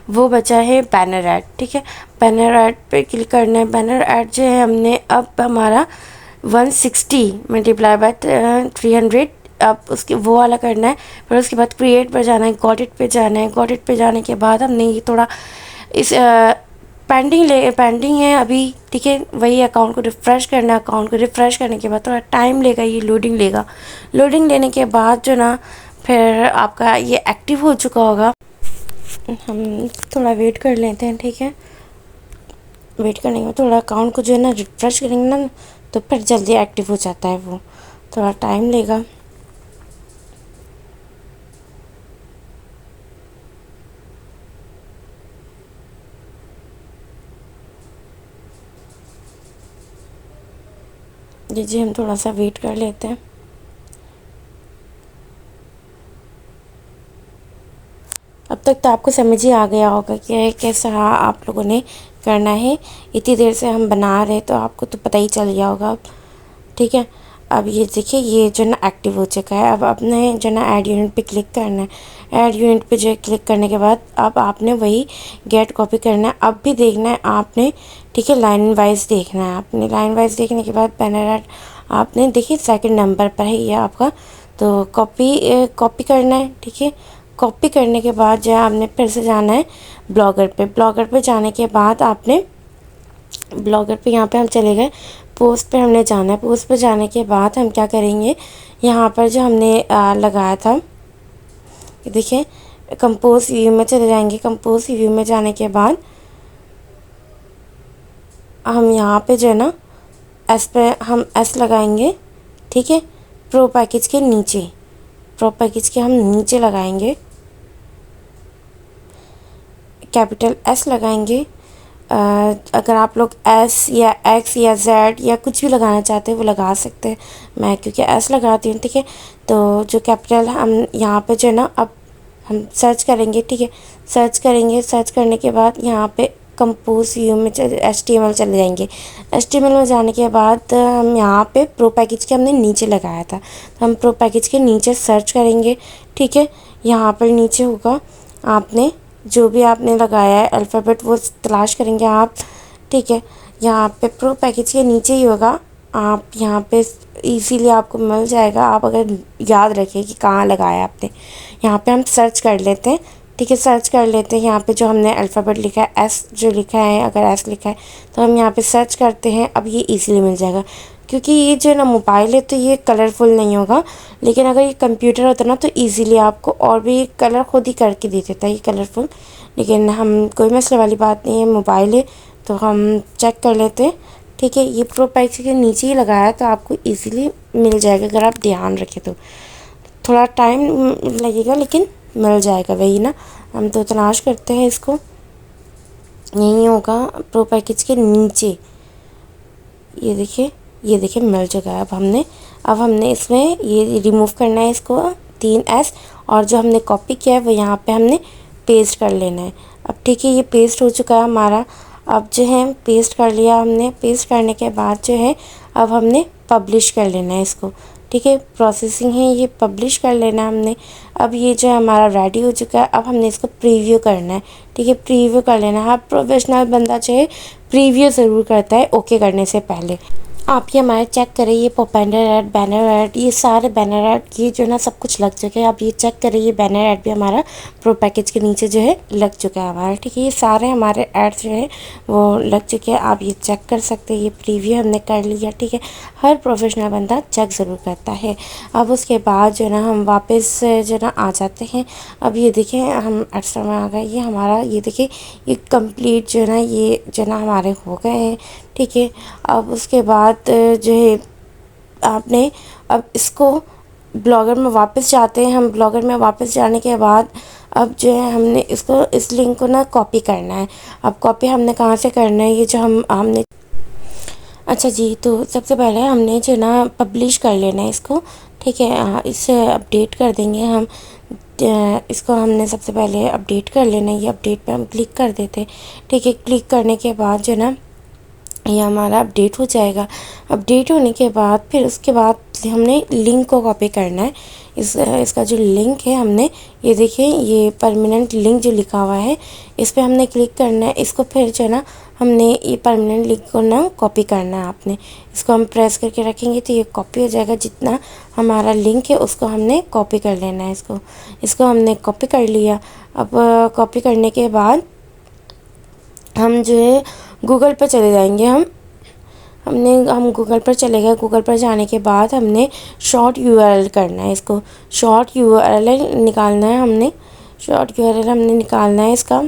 वो बचा है बैनर ऐड, ठीक है। बैनर ऐड पे क्लिक करना है। बैनर ऐड जो है हमने अब हमारा 160 मल्टीप्लाई बाय 300 अब उसके वो वाला करना है। फिर उसके बाद क्रिएट पर जाना है, गॉट इट पे जाना है। गॉट इट पे जाने के बाद हमने ये थोड़ा इस पेंडिंग है अभी, ठीक है। वही अकाउंट को रिफ़्रेश करना है। अकाउंट को रिफ़्रेश करने के बाद थोड़ा टाइम लेगा, ये लोडिंग लेगा। लोडिंग लेने के बाद जो ना फिर आपका ये एक्टिव हो चुका होगा। हम थोड़ा वेट कर लेते हैं, ठीक है। वेट करने के बाद थोड़ा अकाउंट को जो है ना रिफ़्रेश करेंगे ना तो फिर जल्दी एक्टिव हो जाता है। वो थोड़ा टाइम लेगा। जी हम थोड़ा सा वेट कर लेते हैं। अब तक तो आपको समझ ही आ गया होगा कि कैसा आप लोगों ने करना है। इतनी देर से हम बना रहे तो आपको तो पता ही चल गया होगा, ठीक है। अब ये देखिए ये जो ना एक्टिव हो चुका है। अब आपने जो ना ऐड यूनिट पे क्लिक करना है। ऐड यूनिट पे जो क्लिक करने के बाद अब आपने वही गेट कॉपी करना है। अब भी देखना है आपने, ठीक है। लाइन वाइज देखना है आपने। लाइन वाइज देखने के बाद बैनर ऐड आपने देखिए सेकंड नंबर पर है ये आपका, तो कॉपी करना है, ठीक है। कॉपी करने के बाद जो है आपने फिर से जाना है ब्लॉगर पे। ब्लॉगर पे जाने के बाद आपने ब्लॉगर पे यहाँ पे हम चले गए। पोस्ट पे हमने जाना है। पोस्ट पे जाने के बाद हम क्या करेंगे, यहाँ पर जो हमने लगाया था, देखिए कंपोज व्यू में चले जाएंगे। कंपोज व्यू में जाने के बाद हम यहाँ पे जो है ना एस पे हम एस लगाएंगे, ठीक है। प्रो पैकेज के नीचे, प्रो पैकेज के हम नीचे लगाएंगे, कैपिटल एस लगाएंगे। अगर आप लोग एस या एक्स या जेड या कुछ भी लगाना चाहते हैं वो लगा सकते हैं। मैं क्योंकि एस लगाती हूँ, ठीक है। तो जो कैपिटल हम यहाँ पे जो है ना, अब हम सर्च करेंगे, ठीक है। सर्च करेंगे, सर्च करने के बाद यहाँ पे कंपोज व्यू में HTML चले जाएंगे। HTML में जाने के बाद हम यहाँ पे प्रो पैकेज के हमने नीचे लगाया था, तो हम प्रो पैकेज के नीचे सर्च करेंगे, ठीक है। यहाँ पर नीचे होगा, आपने जो भी आपने लगाया है अल्फ़ाबेट वो तलाश करेंगे आप, ठीक है। यहाँ पे प्रो पैकेज के नीचे ही होगा, आप यहाँ पे इजीली आपको मिल जाएगा, आप अगर याद रखें कि कहाँ लगाया आपने। यहाँ पे हम सर्च कर लेते हैं, ठीक है। सर्च कर लेते हैं, यहाँ पे जो हमने अल्फ़ाबेट लिखा है एस जो लिखा है, अगर एस लिखा है तो हम यहाँ पे सर्च करते हैं। अब ये इजीली मिल जाएगा, क्योंकि ये जो है ना मोबाइल है तो ये कलरफुल नहीं होगा, लेकिन अगर ये कंप्यूटर होता ना तो इजीली आपको और भी कलर खुद ही करके दे देता है ये कलरफुल। लेकिन हम कोई मसले वाली बात नहीं है, मोबाइल है तो हम चेक कर लेते हैं, ठीक है। ये प्रो पैकेज के नीचे ही लगाया तो आपको इजीली मिल जाएगा, अगर आप ध्यान रखें तो। थोड़ा टाइम लगेगा लेकिन मिल जाएगा, वही ना। हम तो तलाश करते हैं इसको, यही होगा प्रो पैकेज के नीचे। ये देखिए, ये देखिए मिल चुका है। अब हमने इसमें ये रिमूव करना है इसको 3S, और जो हमने कॉपी किया है वो यहाँ पे हमने पेस्ट कर लेना है। अब ठीक है, ये पेस्ट हो चुका है हमारा। अब जो है पेस्ट कर लिया हमने। पेस्ट करने के बाद जो है अब हमने पब्लिश कर लेना है इसको, ठीक है। प्रोसेसिंग है, ये पब्लिश कर लेना हमने। अब ये जो है हमारा रेडी हो चुका है। अब हमने इसको प्रीव्यू करना है, ठीक है। प्रीव्यू कर लेना है। हर प्रोफेशनल बंदा जो है प्रीव्यू ज़रूर करता है ओके करने से पहले। आप ये हमारे चेक करें, ये पोपेंडर ऐड, बैनर ऐड, ये सारे बैनर ऐड ये जो है ना सब कुछ लग चुके हैं। आप ये चेक करें, ये बैनर ऐड भी हमारा प्रो पैकेज के नीचे जो है लग चुका है हमारा, ठीक है। ये सारे हमारे ऐड्स जो है वो लग चुके हैं, आप ये चेक कर सकते हैं। ये प्रीव्यू हमने कर लिया, ठीक है। हर प्रोफेशनल बंदा चेक ज़रूर करता है। अब उसके बाद जो है ना हम वापस जो है ना आ जाते हैं। अब ये देखें हम एक्स्ट्रा में आ गए, ये हमारा ये देखिए ये कंप्लीट जो है ना, ये जो है ना हमारे हो गए हैं, ठीक है। अब उसके बाद जो है आपने अब इसको ब्लॉगर में वापस जाते हैं हम। ब्लॉगर में वापस जाने के बाद अब जो है हमने इसको इस लिंक को ना कॉपी करना है। अब कॉपी हमने कहाँ से करना है, ये जो हमने अच्छा जी, तो सबसे पहले हमने जो ना पब्लिश कर लेना है इसको, ठीक है। इसे अपडेट कर देंगे हम। इसको हमने सबसे पहले अपडेट कर लेना है। ये अपडेट पे हम क्लिक कर देते हैं, ठीक है। क्लिक करने के बाद जो ना ये हमारा अपडेट हो जाएगा। अपडेट होने के बाद फिर उसके बाद हमने लिंक को कॉपी करना है। इसका जो लिंक है हमने ये देखिए ये परमानेंट लिंक जो लिखा हुआ है इस पर हमने क्लिक करना है। इसको फिर जो है ना हमने ये परमानेंट लिंक को ना कॉपी करना है आपने। इसको हम प्रेस करके रखेंगे तो ये कॉपी हो जाएगा। जितना हमारा लिंक है उसको हमने कॉपी कर लेना है। इसको हमने कॉपी कर लिया। अब कॉपी करने के बाद हम जो है गूगल पर चले जाएंगे। हम गूगल पर चले गए। गूगल पर जाने के बाद हमने शॉर्ट यूआरएल करना है। इसको शॉर्ट यूआरएल निकालना है हमने। शॉर्ट यूआरएल हमने निकालना है। इसका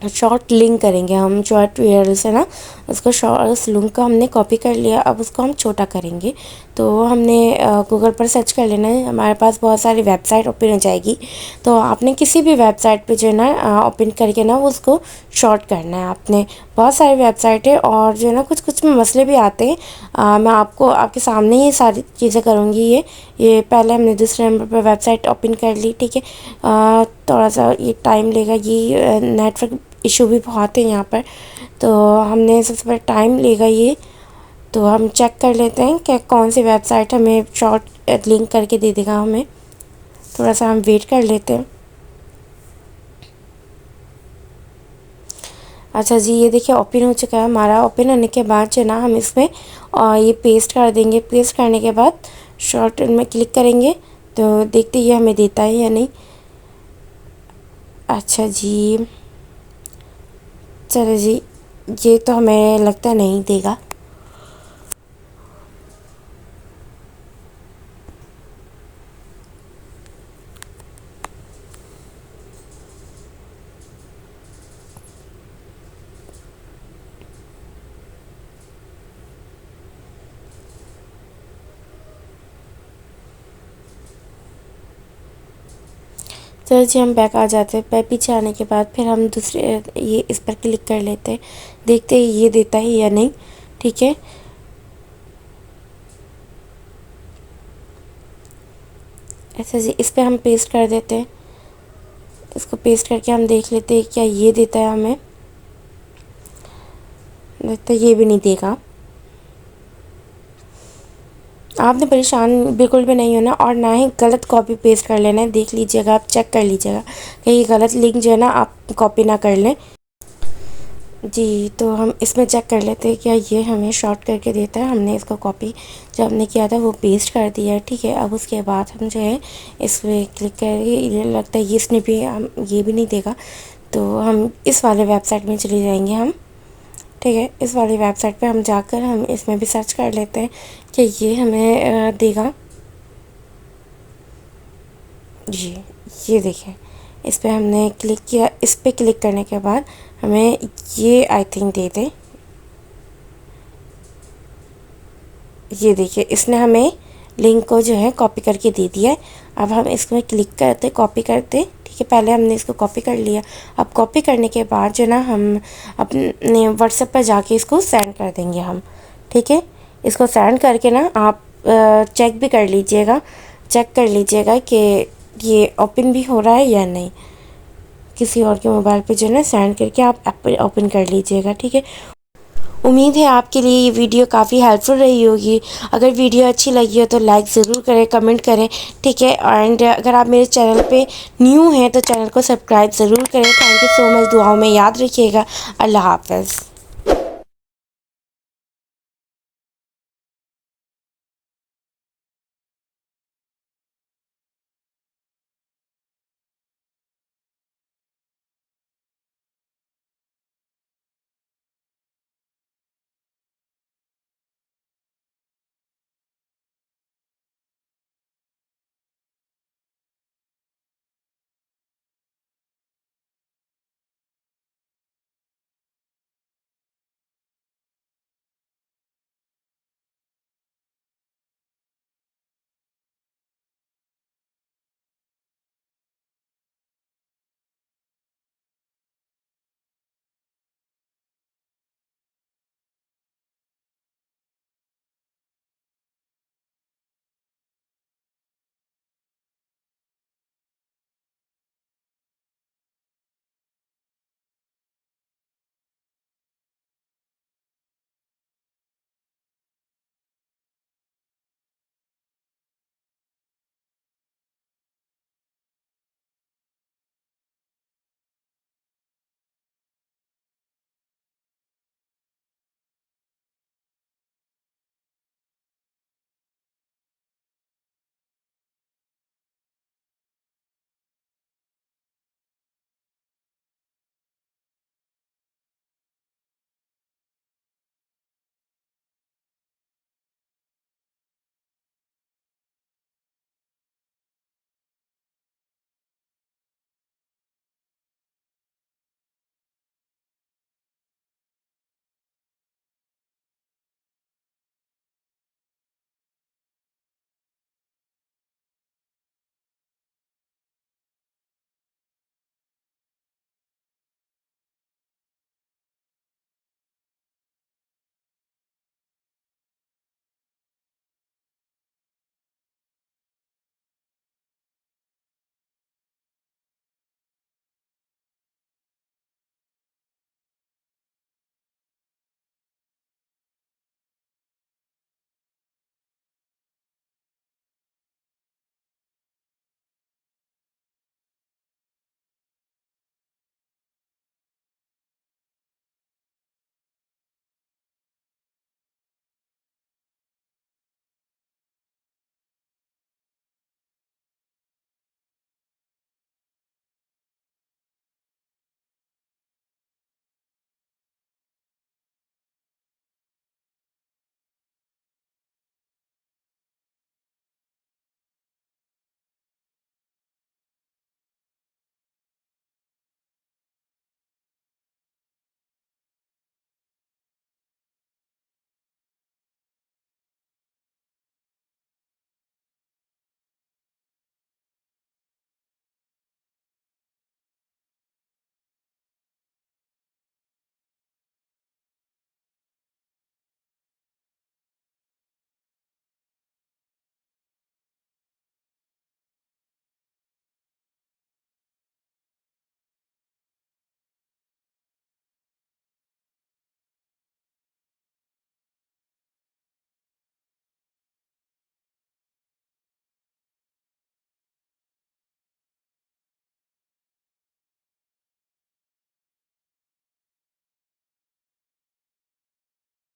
शॉर्ट लिंक करेंगे हम शॉर्ट यूआरएल से ना। उसको शॉर्ट उस लिंक को हमने कॉपी कर लिया। अब उसको हम छोटा करेंगे। तो हमने गूगल पर सर्च कर लेना है। हमारे पास बहुत सारी वेबसाइट ओपन हो जाएगी। तो आपने किसी भी वेबसाइट पे जो है ना ओपन करके ना उसको शॉर्ट करना है आपने। बहुत सारी वेबसाइट है और जो है ना कुछ कुछ में मसले भी आते हैं। मैं आपको आपके सामने ही सारी चीज़ें करूँगी। ये पहले हमने दूसरे नंबर पर वेबसाइट ओपन कर ली, ठीक है। थोड़ा सा ये टाइम लेगा। ये नेटवर्क इशू भी बहुत है यहाँ पर, तो हमने सबसे पहले टाइम लेगा ये। तो हम चेक कर लेते हैं कि कौन सी वेबसाइट हमें शॉर्ट लिंक करके दे देगा हमें। थोड़ा सा हम वेट कर लेते हैं। अच्छा जी, ये देखिए ओपन हो चुका है हमारा। ओपन होने के बाद जो ना हम इसमें ये पेस्ट कर देंगे। पेस्ट करने के बाद शॉर्ट में क्लिक करेंगे तो देखते ये हमें देता है या नहीं। अच्छा जी, चलो जी, ये तो हमें लगता नहीं देगा। चलो जी हम बैक आ जाते हैं। बैक पीछे आने के बाद फिर हम दूसरे ये इस पर क्लिक कर लेते हैं, देखते हैं ये देता है या नहीं। ठीक है, ऐसे जी इस पर हम पेस्ट कर देते हैं। इसको पेस्ट करके हम देख लेते हैं क्या ये देता है हमें। देखते ये भी नहीं देगा। आपने परेशान बिल्कुल भी नहीं होना और ना ही गलत कॉपी पेस्ट कर लेना है। देख लीजिएगा, आप चेक कर लीजिएगा कहीं गलत लिंक जो है ना आप कॉपी ना कर लें जी। तो हम इसमें चेक कर लेते हैं क्या ये हमें शॉर्ट करके देता है। हमने इसको कॉपी जो हमने किया था वो पेस्ट कर दिया है। ठीक है, अब उसके बाद हम जो है इस पर क्लिक करके, ये लगता है ये इसने भी हम ये भी नहीं देगा, तो हम इस वाले वेबसाइट में चले जाएंगे हम। ठीक है, इस वाली वेबसाइट पे हम जाकर हम इसमें भी सर्च कर लेते हैं कि ये हमें देगा जी। ये देखिए, इस पे हमने क्लिक किया। इस पे क्लिक करने के बाद हमें ये आई थिंक दे दे। ये देखिए, इसने हमें लिंक को जो है कॉपी करके दे दिया है। अब हम इसमें क्लिक करते, कॉपी करते। ठीक है, पहले हमने इसको कॉपी कर लिया। अब कॉपी करने के बाद जो ना हम अपने व्हाट्सएप पर जाके इसको सेंड कर देंगे हम। ठीक है, इसको सेंड करके ना आप चेक भी कर लीजिएगा, चेक कर लीजिएगा कि ये ओपन भी हो रहा है या नहीं। किसी और के मोबाइल पे जो है ना सेंड करके आप ओपन कर लीजिएगा। ठीक है, उम्मीद है आपके लिए ये वीडियो काफ़ी हेल्पफुल रही होगी। अगर वीडियो अच्छी लगी हो तो लाइक ज़रूर करें, कमेंट करें। ठीक है, एंड अगर आप मेरे चैनल पे न्यू हैं तो चैनल को सब्सक्राइब ज़रूर करें। Thank you so much. दुआओं में याद रखिएगा। अल्लाह हाफ़िज़।